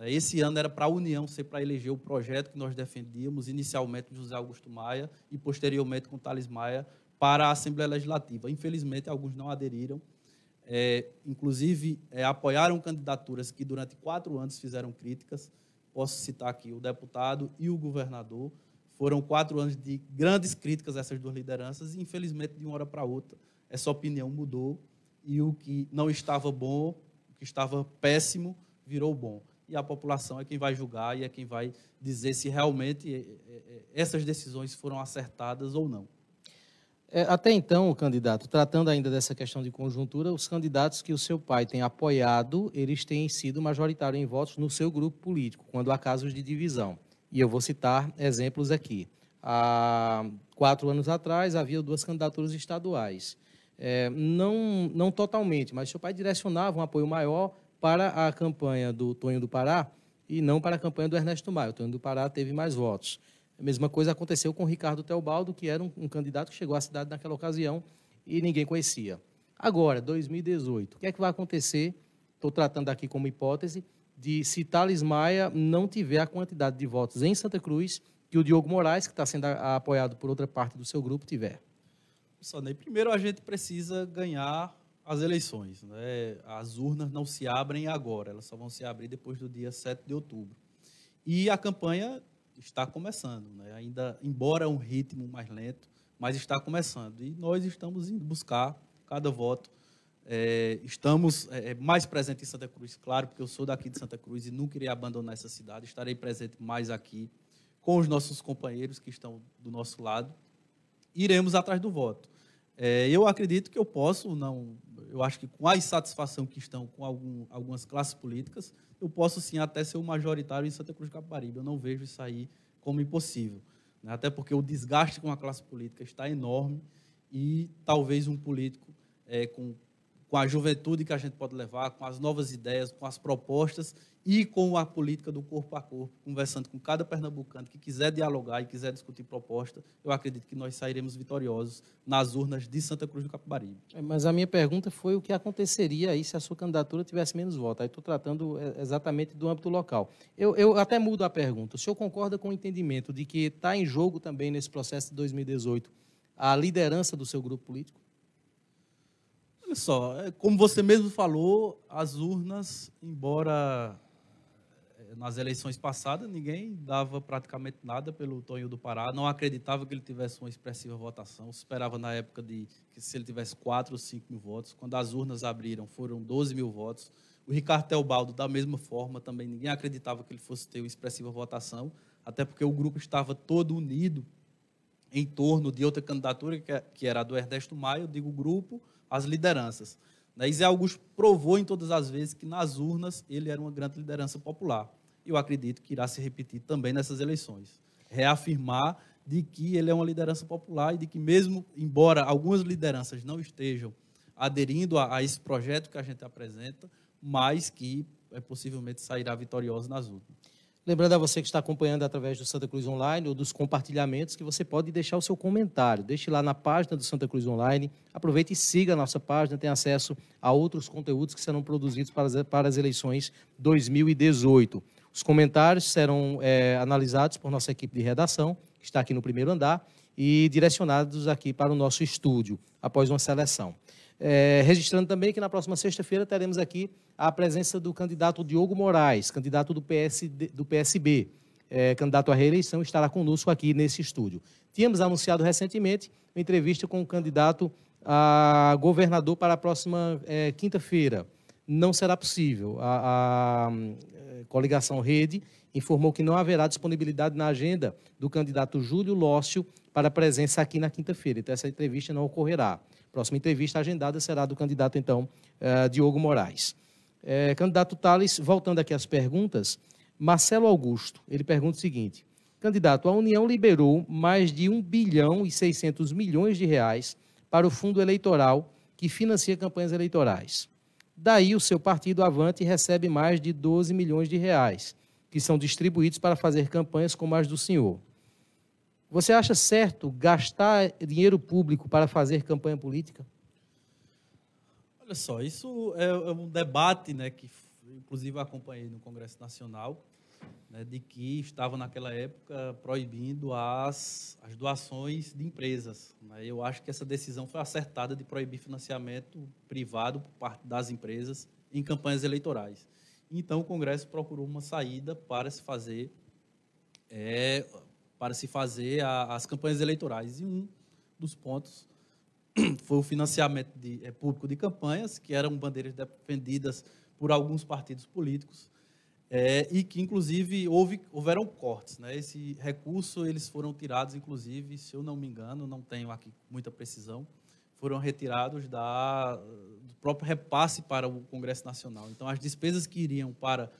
Esse ano era para a União ser para eleger o projeto que nós defendíamos, inicialmente José Augusto Maia e posteriormente com Thales Maia, para a Assembleia Legislativa. Infelizmente, alguns não aderiram, inclusive apoiaram candidaturas que durante 4 anos fizeram críticas. Posso citar aqui o deputado e o governador. Foram 4 anos de grandes críticas a essas 2 lideranças e, infelizmente, de uma hora para outra, essa opinião mudou e o que não estava bom, o que estava péssimo, virou bom. E a população é quem vai julgar e é quem vai dizer se realmente essas decisões foram acertadas ou não. Até então, candidato, tratando ainda dessa questão de conjuntura, os candidatos que o seu pai tem apoiado, eles têm sido majoritários em votos no seu grupo político, quando há casos de divisão. E eu vou citar exemplos aqui. Há 4 anos atrás, havia 2 candidaturas estaduais. Não totalmente, mas seu pai direcionava um apoio maior para a campanha do Tonho do Pará e não para a campanha do Ernesto Maia. O Tonho do Pará teve mais votos. A mesma coisa aconteceu com o Ricardo Teobaldo, que era um candidato que chegou à cidade naquela ocasião e ninguém conhecia. Agora, 2018, o que é que vai acontecer? Estou tratando aqui como hipótese de se Thales Maia não tiver a quantidade de votos em Santa Cruz que o Diogo Moraes, que está sendo apoiado por outra parte do seu grupo, tiver. Primeiro, a gente precisa ganhar as eleições, né? As urnas não se abrem agora, elas só vão se abrir depois do dia 7 de outubro. E a campanha está começando, né? Ainda, embora um ritmo mais lento, mas está começando. E nós estamos indo buscar cada voto. Estamos mais presentes em Santa Cruz, claro, porque eu sou daqui de Santa Cruz e não queria abandonar essa cidade. Estarei presente mais aqui com os nossos companheiros que estão do nosso lado. Iremos atrás do voto. Eu acredito que eu posso, eu acho que com a insatisfação que estão com algumas classes políticas, eu posso sim até ser o majoritário em Santa Cruz de Capibaribe. Eu não vejo isso aí como impossível. né? Até porque o desgaste com a classe política está enorme e talvez um político com a juventude que a gente pode levar, com as novas ideias, com as propostas e com a política do corpo a corpo, conversando com cada pernambucano que quiser dialogar e quiser discutir proposta, eu acredito que nós sairemos vitoriosos nas urnas de Santa Cruz do Capibaribe. Mas a minha pergunta foi o que aconteceria aí se a sua candidatura tivesse menos votos. Aí estou tratando exatamente do âmbito local. Eu até mudo a pergunta. O senhor concorda com o entendimento de que está em jogo também nesse processo de 2018 a liderança do seu grupo político? Olha só, como você mesmo falou, as urnas, embora nas eleições passadas ninguém dava praticamente nada pelo Tonho do Pará, não acreditava que ele tivesse uma expressiva votação, esperava na época que se ele tivesse 4 ou 5 mil votos, quando as urnas abriram foram 12 mil votos. O Ricardo Teobaldo, da mesma forma, também ninguém acreditava que ele fosse ter uma expressiva votação, até porque o grupo estava todo unido em torno de outra candidatura, que era a do Ernesto Maia, eu digo grupo, as lideranças. E Zé Augusto provou em todas as vezes que nas urnas ele era uma grande liderança popular. E eu acredito que irá se repetir também nessas eleições. Reafirmar de que ele é uma liderança popular e de que mesmo, embora algumas lideranças não estejam aderindo a esse projeto que a gente apresenta, mas que possivelmente sairá vitoriosa nas urnas. Lembrando a você que está acompanhando através do Santa Cruz Online ou dos compartilhamentos, que você pode deixar o seu comentário. Deixe lá na página do Santa Cruz Online. Aproveite e siga a nossa página, tenha acesso a outros conteúdos que serão produzidos para as eleições 2018. Os comentários serão analisados por nossa equipe de redação, que está aqui no primeiro andar, e direcionados aqui para o nosso estúdio, após uma seleção. Registrando também que na próxima sexta-feira teremos aqui a presença do candidato Diogo Moraes, candidato do PSB, candidato à reeleição, estará conosco aqui nesse estúdio. Tínhamos anunciado recentemente uma entrevista com o candidato a governador para a próxima quinta-feira. Não será possível. A coligação Rede informou que não haverá disponibilidade na agenda do candidato Júlio Lócio para presença aqui na quinta-feira. Então, essa entrevista não ocorrerá. A próxima entrevista agendada será do candidato, então, Diogo Moraes. Candidato Tales, voltando aqui às perguntas, Marcelo Augusto, ele pergunta o seguinte: candidato, a União liberou mais de 1 bilhão e 600 milhões de reais para o fundo eleitoral que financia campanhas eleitorais. Daí o seu partido Avante recebe mais de 12 milhões de reais, que são distribuídos para fazer campanhas como as do senhor. Você acha certo gastar dinheiro público para fazer campanha política? Olha só, isso é um debate, né, que inclusive acompanhei no Congresso Nacional, né, de que estava naquela época proibindo as doações de empresas. Né? Eu acho que essa decisão foi acertada de proibir financiamento privado por parte das empresas em campanhas eleitorais. Então, o Congresso procurou uma saída para se fazer as campanhas eleitorais. E um dos pontos foi o financiamento público de campanhas, que eram bandeiras defendidas por alguns partidos políticos, e que, inclusive, houveram cortes. Né? Esse recurso, eles foram tirados, inclusive, se eu não me engano, não tenho aqui muita precisão, foram retirados do próprio repasse para o Congresso Nacional. Então, as despesas que iriam para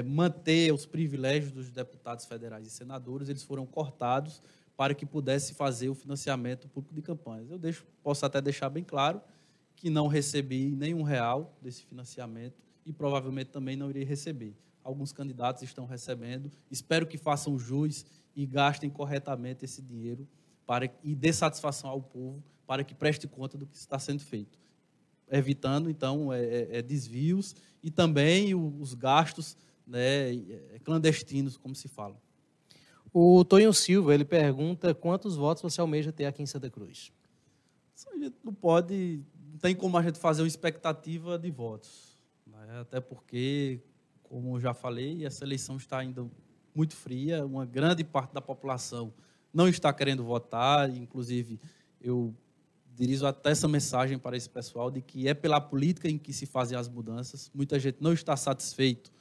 manter os privilégios dos deputados federais e senadores, eles foram cortados para que pudesse fazer o financiamento público de campanhas. Posso até deixar bem claro que não recebi nenhum real desse financiamento e provavelmente também não irei receber. Alguns candidatos estão recebendo, espero que façam jus e gastem corretamente esse dinheiro e dê satisfação ao povo para que preste conta do que está sendo feito, evitando, então, desvios e também os gastos, né, clandestinos, como se fala. O Tonho Silva, ele pergunta quantos votos você almeja ter aqui em Santa Cruz. A gente não tem como a gente fazer uma expectativa de votos, né? Até porque, como eu já falei, essa eleição está ainda muito fria, uma grande parte da população não está querendo votar, inclusive eu dirijo até essa mensagem para esse pessoal de que é pela política em que se fazem as mudanças. Muita gente não está satisfeito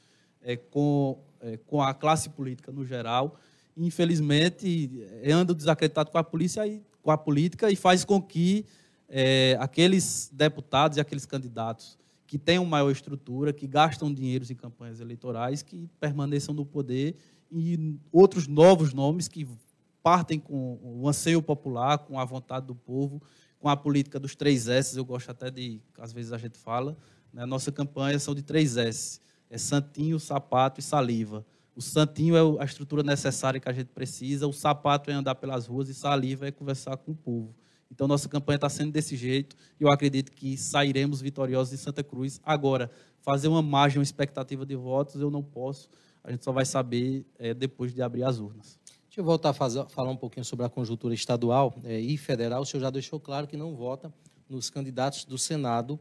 com a classe política no geral. Infelizmente, anda desacreditado com a política e faz com que aqueles deputados e aqueles candidatos que tenham maior estrutura, que gastam dinheiro em campanhas eleitorais, que permaneçam no poder, e outros novos nomes que partem com o anseio popular, com a vontade do povo, com a política dos 3 S. Eu gosto até de, às vezes a gente fala, né? A nossa campanha são de 3 S. É santinho, sapato e saliva. O santinho é a estrutura necessária que a gente precisa, o sapato é andar pelas ruas e saliva é conversar com o povo. Então, nossa campanha está sendo desse jeito e eu acredito que sairemos vitoriosos em Santa Cruz. Agora, fazer uma margem, uma expectativa de votos, eu não posso. A gente só vai saber depois de abrir as urnas. Deixa eu voltar a falar um pouquinho sobre a conjuntura estadual e federal. O senhor já deixou claro que não vota nos candidatos do Senado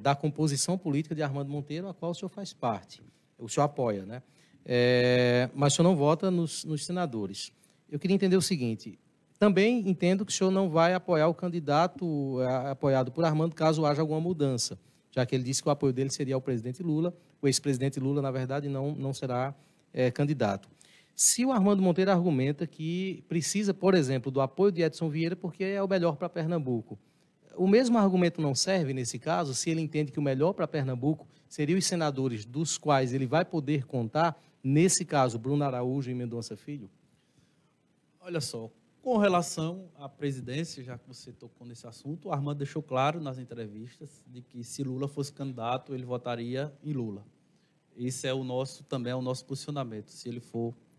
da composição política de Armando Monteiro, a qual o senhor faz parte. O senhor apoia, né? Mas o senhor não vota nos senadores. Eu queria entender o seguinte: também entendo que o senhor não vai apoiar o candidato apoiado por Armando caso haja alguma mudança, já que ele disse que o apoio dele seria ao presidente Lula. O ex-presidente Lula, na verdade, não será candidato. Se o Armando Monteiro argumenta que precisa, por exemplo, do apoio de Edson Vieira porque é o melhor para Pernambuco, o mesmo argumento não serve nesse caso, se ele entende que o melhor para Pernambuco seria os senadores dos quais ele vai poder contar, nesse caso, Bruno Araújo e Mendonça Filho? Olha só, com relação à presidência, já que você tocou nesse assunto, o Armando deixou claro nas entrevistas de que se Lula fosse candidato, ele votaria em Lula. Esse é também é o nosso posicionamento.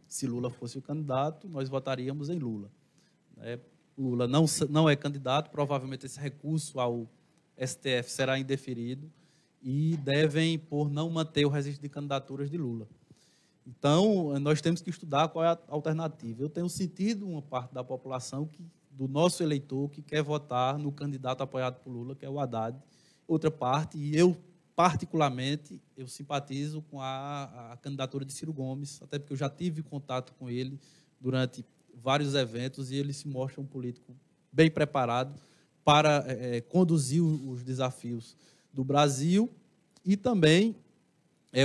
Se Lula fosse o candidato, nós votaríamos em Lula. Lula não é candidato, provavelmente esse recurso ao STF será indeferido e devem por não manter o registro de candidaturas de Lula. Então, nós temos que estudar qual é a alternativa. Eu tenho sentido uma parte da população, do nosso eleitor, que quer votar no candidato apoiado por Lula, que é o Haddad. Outra parte, e eu, particularmente, eu simpatizo com a candidatura de Ciro Gomes, até porque eu já tive contato com ele durante vários eventos e ele se mostra um político bem preparado para conduzir os desafios do Brasil e também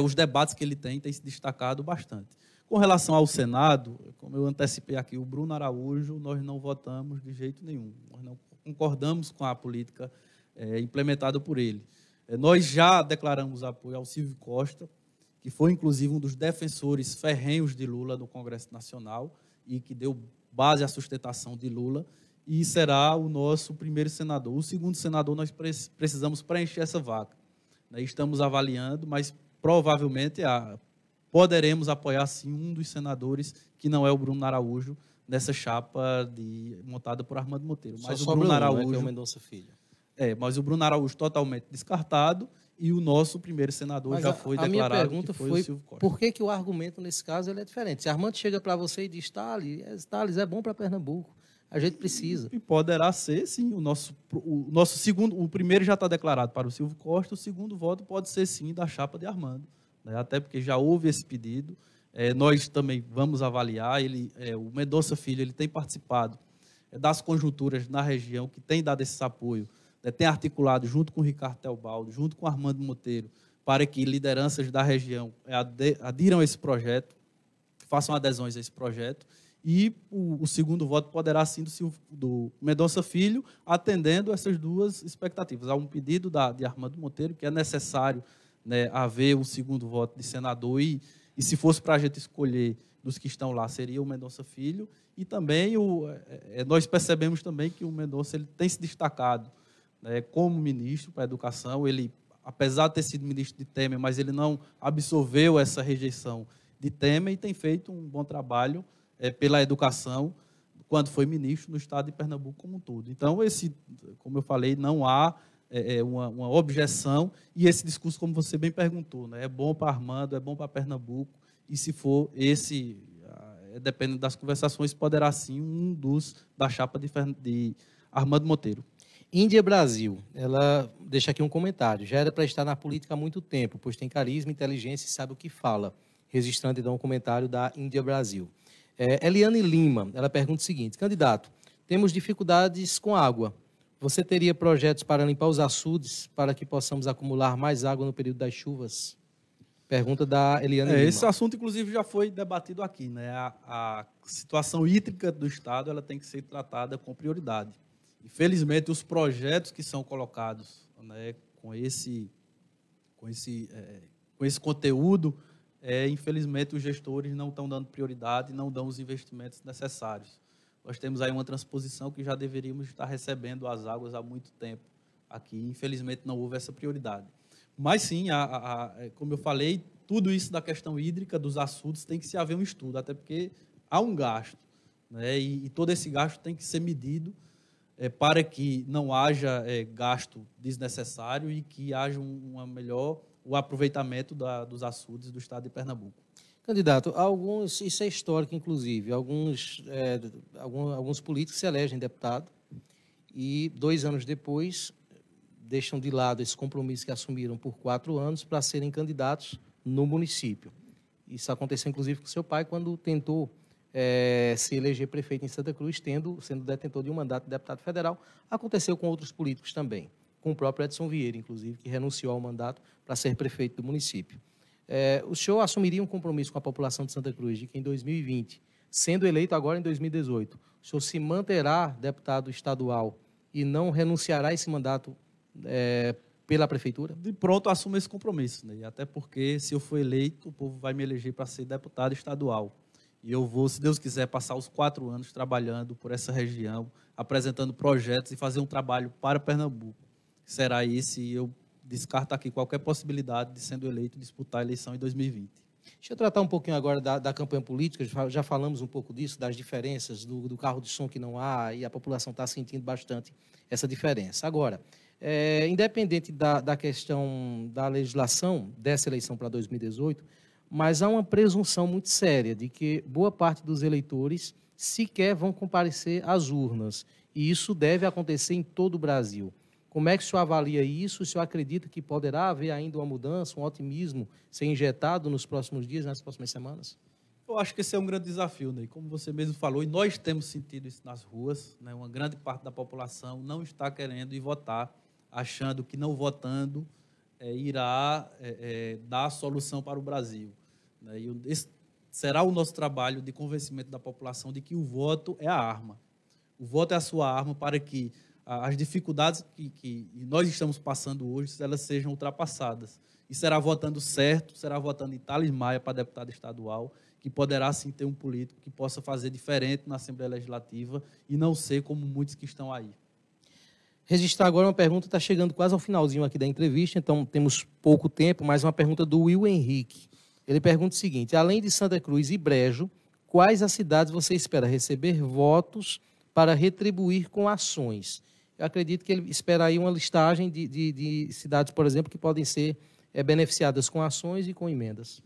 os debates que ele tem se destacado bastante. Com relação ao Senado, como eu antecipei aqui, o Bruno Araújo, nós não votamos de jeito nenhum. Nós não concordamos com a política implementada por ele. Nós já declaramos apoio ao Silvio Costa, que foi, inclusive, um dos defensores ferrenhos de Lula no Congresso Nacional e que deu base à sustentação de Lula, e será o nosso primeiro senador. O segundo senador, nós precisamos preencher essa vaga. Estamos avaliando, mas provavelmente poderemos apoiar, sim, um dos senadores, que não é o Bruno Araújo, nessa chapa montada por Armando Monteiro. Mas o Bruno Araújo, que é o Mendonça Filho. Mas o Bruno Araújo totalmente descartado e o nosso primeiro senador mas já foi declarado. A minha pergunta foi o Silvio Costa. Por que o argumento nesse caso ele é diferente? Se Armando chega para você e diz, Thales, é bom para Pernambuco, a gente precisa. E poderá ser, sim, o nosso segundo, o primeiro já está declarado para o Silvio Costa, o segundo voto pode ser, sim, da chapa de Armando, né? Até porque já houve esse pedido. Nós também vamos avaliar. O Mendonça Filho ele tem participado das conjunturas na região, que tem dado esse apoio, tem articulado junto com o Ricardo Teobaldo, junto com o Armando Monteiro, para que lideranças da região adiram a esse projeto, façam adesões a esse projeto, e o segundo voto poderá, sim, do Mendonça Filho, atendendo essas duas expectativas. Há um pedido de Armando Monteiro, que é necessário, né, haver um segundo voto de senador, e se fosse para a gente escolher dos que estão lá, seria o Mendonça Filho, e também nós percebemos também que o Mendonça ele tem se destacado como ministro para a educação. Ele, apesar de ter sido ministro de Temer, mas ele não absorveu essa rejeição de Temer e tem feito um bom trabalho pela educação quando foi ministro no estado de Pernambuco como um todo. Então, como eu falei, não há uma objeção, e esse discurso, como você bem perguntou, né, é bom para Armando, é bom para Pernambuco, e se for dependendo das conversações, poderá sim um da chapa de Armando Monteiro. Índia Brasil, ela deixa aqui um comentário. Já era para estar na política há muito tempo, pois tem carisma, inteligência e sabe o que fala. Registrando, então, um comentário da Índia Brasil. Eliane Lima, ela pergunta o seguinte: candidato, temos dificuldades com água. Você teria projetos para limpar os açudes para que possamos acumular mais água no período das chuvas? Pergunta da Eliane Lima. Esse assunto, inclusive, já foi debatido aqui, né? A situação hídrica do Estado ela tem que ser tratada com prioridade. Infelizmente, os projetos que são colocados, né, com esse conteúdo, infelizmente, os gestores não estão dando prioridade, não dão os investimentos necessários. nós temos aí uma transposição que já deveríamos estar recebendo as águas há muito tempo aqui. Infelizmente, não houve essa prioridade. Mas, sim, como eu falei, tudo isso da questão hídrica, dos açudes, tem que se haver um estudo, até porque há um gasto, né? E todo esse gasto tem que ser medido para que não haja gasto desnecessário e que haja o aproveitamento dos açudes do estado de Pernambuco. Candidato, isso é histórico, inclusive, alguns políticos se elegem deputado e 2 anos depois deixam de lado esse compromisso que assumiram por 4 anos para serem candidatos no município. Isso aconteceu, inclusive, com seu pai, quando tentou se eleger prefeito em Santa Cruz, sendo detentor de um mandato de deputado federal. Aconteceu com outros políticos também, com o próprio Edson Vieira, inclusive, que renunciou ao mandato para ser prefeito do município. O senhor assumiria um compromisso com a população de Santa Cruz de que em 2020, sendo eleito agora em 2018, o senhor se manterá deputado estadual e não renunciará a esse mandato pela prefeitura? De pronto, assumo esse compromisso, né? Até porque, se eu for eleito, o povo vai me eleger para ser deputado estadual. E eu vou, se Deus quiser, passar os 4 anos trabalhando por essa região, apresentando projetos e fazer um trabalho para Pernambuco. Será esse, e eu descarto aqui qualquer possibilidade de, sendo eleito, disputar a eleição em 2020. Deixa eu tratar um pouquinho agora da campanha política. Já falamos um pouco disso, das diferenças do carro de som que não há, e a população está sentindo bastante essa diferença. Agora, independente da questão da legislação dessa eleição para 2018, mas há uma presunção muito séria de que boa parte dos eleitores sequer vão comparecer às urnas, e isso deve acontecer em todo o Brasil. Como é que o senhor avalia isso? O senhor acredita que poderá haver ainda uma mudança, um otimismo ser injetado nos próximos dias, nas próximas semanas? Eu acho que esse é um grande desafio, Ney. Como você mesmo falou, e nós temos sentido isso nas ruas, né? Uma grande parte da população não está querendo ir votar, achando que não votando irá dar a solução para o Brasil, né? E esse será o nosso trabalho de convencimento da população de que o voto é a arma. O voto é a sua arma para que as dificuldades que nós estamos passando hoje, elas sejam ultrapassadas. E será votando certo, será votando em Thales Maia para deputado estadual, que poderá sim ter um político que possa fazer diferente na Assembleia Legislativa e não ser como muitos que estão aí. Registrar agora uma pergunta, está chegando quase ao finalzinho aqui da entrevista, então temos pouco tempo, mas uma pergunta do Will Henrique. Ele pergunta o seguinte: além de Santa Cruz e Brejo, quais as cidades você espera receber votos para retribuir com ações? Eu acredito que ele espera aí uma listagem de cidades, por exemplo, que podem ser beneficiadas com ações e com emendas.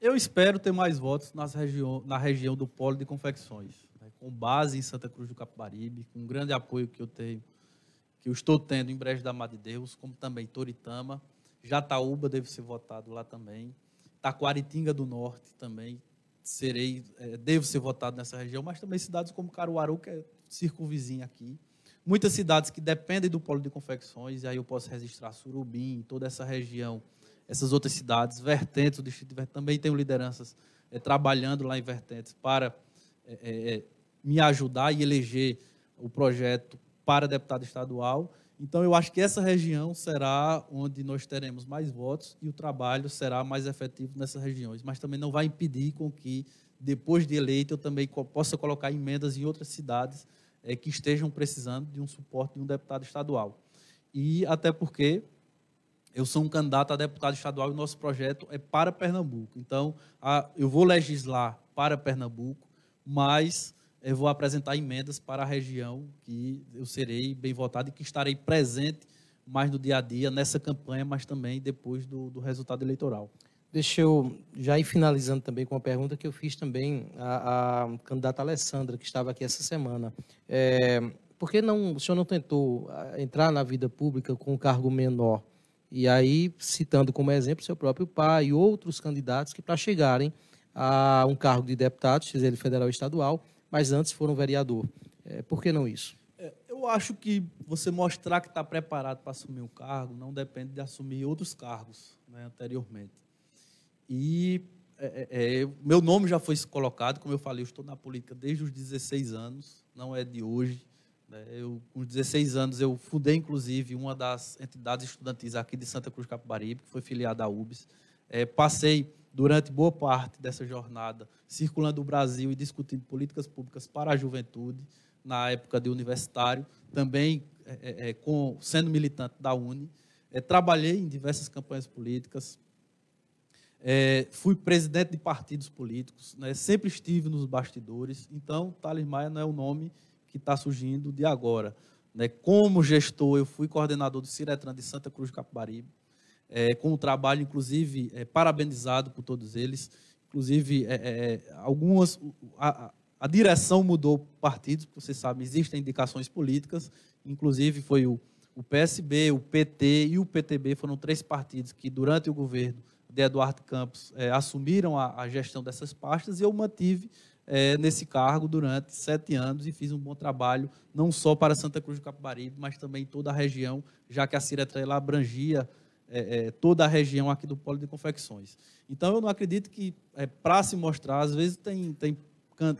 Eu espero ter mais votos na região do Polo de Confecções, né, com base em Santa Cruz do Capibaribe, com um grande apoio que eu estou tendo em Brejo da Madre Deus, como também Toritama, Jataúba deve ser votado lá também, Taquaritinga do Norte também devo ser votado nessa região, mas também cidades como Caruaru, que é circunvizinho aqui. Muitas cidades que dependem do Polo de Confecções, e aí eu posso registrar Surubim, toda essa região, essas outras cidades, Vertentes, o distrito de Vertentes, também tenho lideranças trabalhando lá em Vertentes para me ajudar e eleger o projeto para deputado estadual. Então, eu acho que essa região será onde nós teremos mais votos e o trabalho será mais efetivo nessas regiões. Mas também não vai impedir com que, depois de eleito, eu também possa colocar emendas em outras cidades que estejam precisando de um suporte de um deputado estadual. E até porque eu sou um candidato a deputado estadual e o nosso projeto é para Pernambuco. Então, eu vou legislar para Pernambuco, mas eu vou apresentar emendas para a região que eu serei bem votado e que estarei presente mais no dia a dia nessa campanha, mas também depois do resultado eleitoral. Deixa eu já ir finalizando também com uma pergunta que eu fiz também à candidata Alessandra, que estava aqui essa semana. Por que o senhor não tentou entrar na vida pública com um cargo menor? E aí, citando como exemplo seu próprio pai e outros candidatos que, para chegarem a um cargo de deputado, seja ele federal ou estadual, mas antes foram vereador. Por que não isso? Eu acho que você mostrar que está preparado para assumir um cargo não depende de assumir outros cargos, né, anteriormente. E meu nome já foi colocado, como eu falei, eu estou na política desde os 16 anos, não é de hoje. Né, com 16 anos, eu fundei, inclusive, uma das entidades estudantis aqui de Santa Cruz do Capibaribe, que foi filiada à UBS. Passei durante boa parte dessa jornada, circulando o Brasil e discutindo políticas públicas para a juventude, na época de universitário, também sendo militante da UNE. Trabalhei em diversas campanhas políticas, fui presidente de partidos políticos, né? Sempre estive nos bastidores. Então, Thales Maia não é o nome que está surgindo de agora, né? Como gestor, eu fui coordenador do Ciretran de Santa Cruz de Capibaribe, com um trabalho, inclusive, parabenizado por todos eles. Inclusive, a direção mudou partidos, porque vocês sabem, existem indicações políticas, inclusive foi o PSB, o PT e o PTB, foram 3 partidos que, durante o governo de Eduardo Campos, assumiram a gestão dessas pastas, e eu mantive nesse cargo durante 7 anos e fiz um bom trabalho, não só para Santa Cruz do Capibaribe, mas também toda a região, já que a Ciretran abrangia toda a região aqui do Polo de Confecções. Então, eu não acredito que, para se mostrar, às vezes tem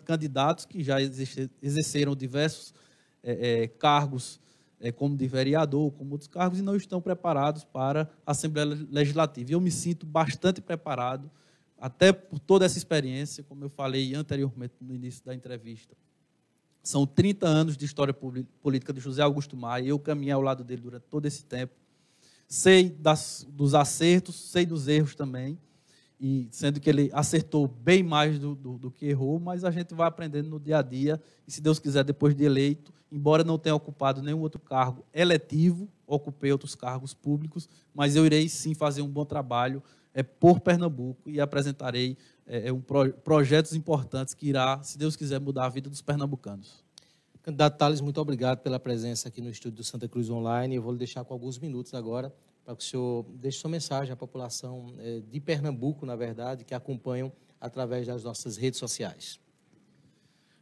candidatos que já exerceram diversos cargos, como de vereador, como outros cargos, e não estão preparados para a Assembleia Legislativa. Eu me sinto bastante preparado, até por toda essa experiência, como eu falei anteriormente no início da entrevista. São 30 anos de história política de José Augusto Maia, eu caminhei ao lado dele durante todo esse tempo. Sei dos acertos, sei dos erros também, e sendo que ele acertou bem mais do que errou, mas a gente vai aprendendo no dia a dia, e se Deus quiser, depois de eleito, embora não tenha ocupado nenhum outro cargo eletivo, ocupei outros cargos públicos, mas eu irei sim fazer um bom trabalho por Pernambuco e apresentarei projetos importantes que irá, se Deus quiser, mudar a vida dos pernambucanos. Candidato Thales, muito obrigado pela presença aqui no estúdio do Santa Cruz Online. Eu vou lhe deixar com alguns minutos agora para que o senhor deixe sua mensagem à população de Pernambuco, na verdade, que acompanham através das nossas redes sociais.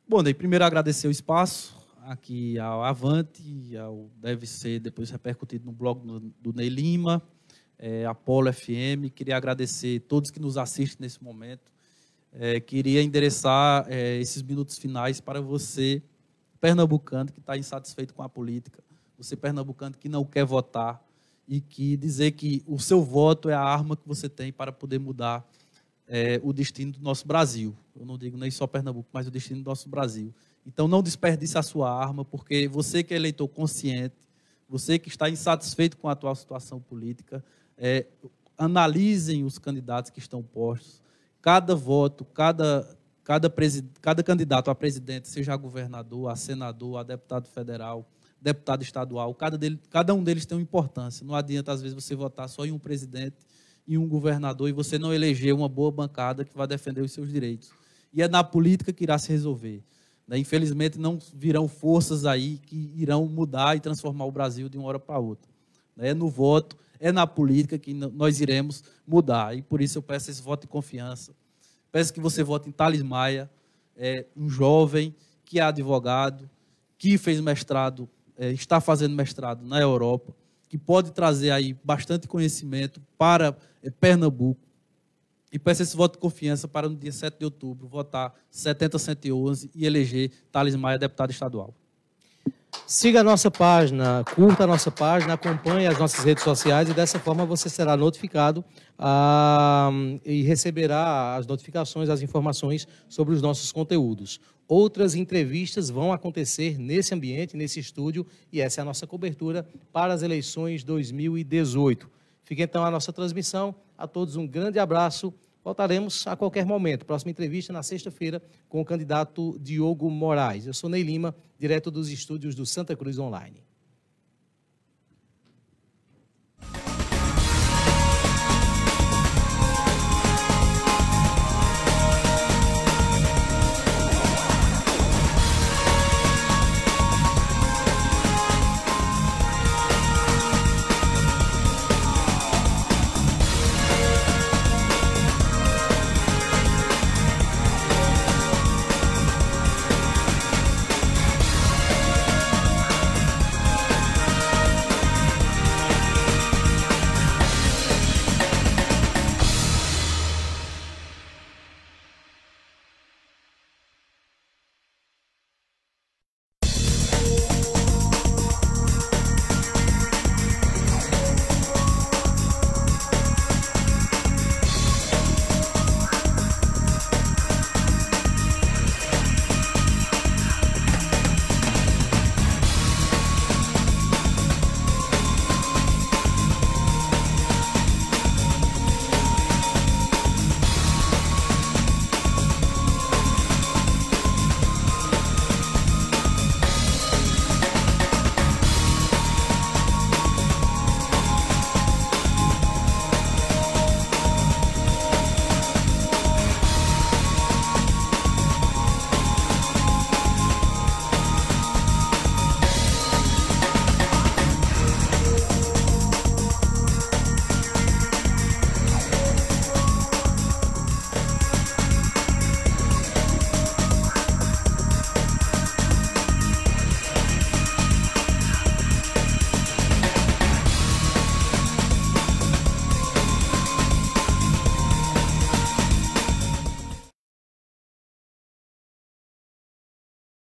Bom, daí primeiro agradecer o espaço aqui ao Avante, deve ser depois repercutido no blog do Ney Lima, a Polo FM. Queria agradecer a todos que nos assistem nesse momento. Queria endereçar esses minutos finais para você, pernambucano, que está insatisfeito com a política, você, pernambucano, que não quer votar, e que dizer que o seu voto é a arma que você tem para poder mudar o destino do nosso Brasil. Eu não digo nem só Pernambuco, mas o destino do nosso Brasil. Então, não desperdice a sua arma, porque você que é eleitor consciente, você que está insatisfeito com a atual situação política, analisem os candidatos que estão postos. Cada voto, cada candidato a presidente, seja a governador, a senador, a deputado federal, deputado estadual, cada um deles tem uma importância. Não adianta, às vezes, você votar só em um presidente e um governador e você não eleger uma boa bancada que vai defender os seus direitos. E é na política que irá se resolver. Infelizmente, não virão forças aí que irão mudar e transformar o Brasil de uma hora para outra. É no voto, é na política que nós iremos mudar. E por isso eu peço esse voto de confiança. Peço que você vote em Thales Maia, um jovem que é advogado, que fez mestrado, está fazendo mestrado na Europa, que pode trazer aí bastante conhecimento para Pernambuco. E peço esse voto de confiança para, no dia 7 de outubro, votar 70-111 e eleger Thales Maia deputado estadual. Siga a nossa página, curta a nossa página, acompanhe as nossas redes sociais e dessa forma você será notificado e receberá as notificações, as informações sobre os nossos conteúdos. Outras entrevistas vão acontecer nesse ambiente, nesse estúdio, e essa é a nossa cobertura para as eleições 2018. Fica então a nossa transmissão. A todos um grande abraço. Voltaremos a qualquer momento. Próxima entrevista na sexta-feira com o candidato Diogo Moraes. Eu sou Ney Lima, direto dos estúdios do Santa Cruz Online.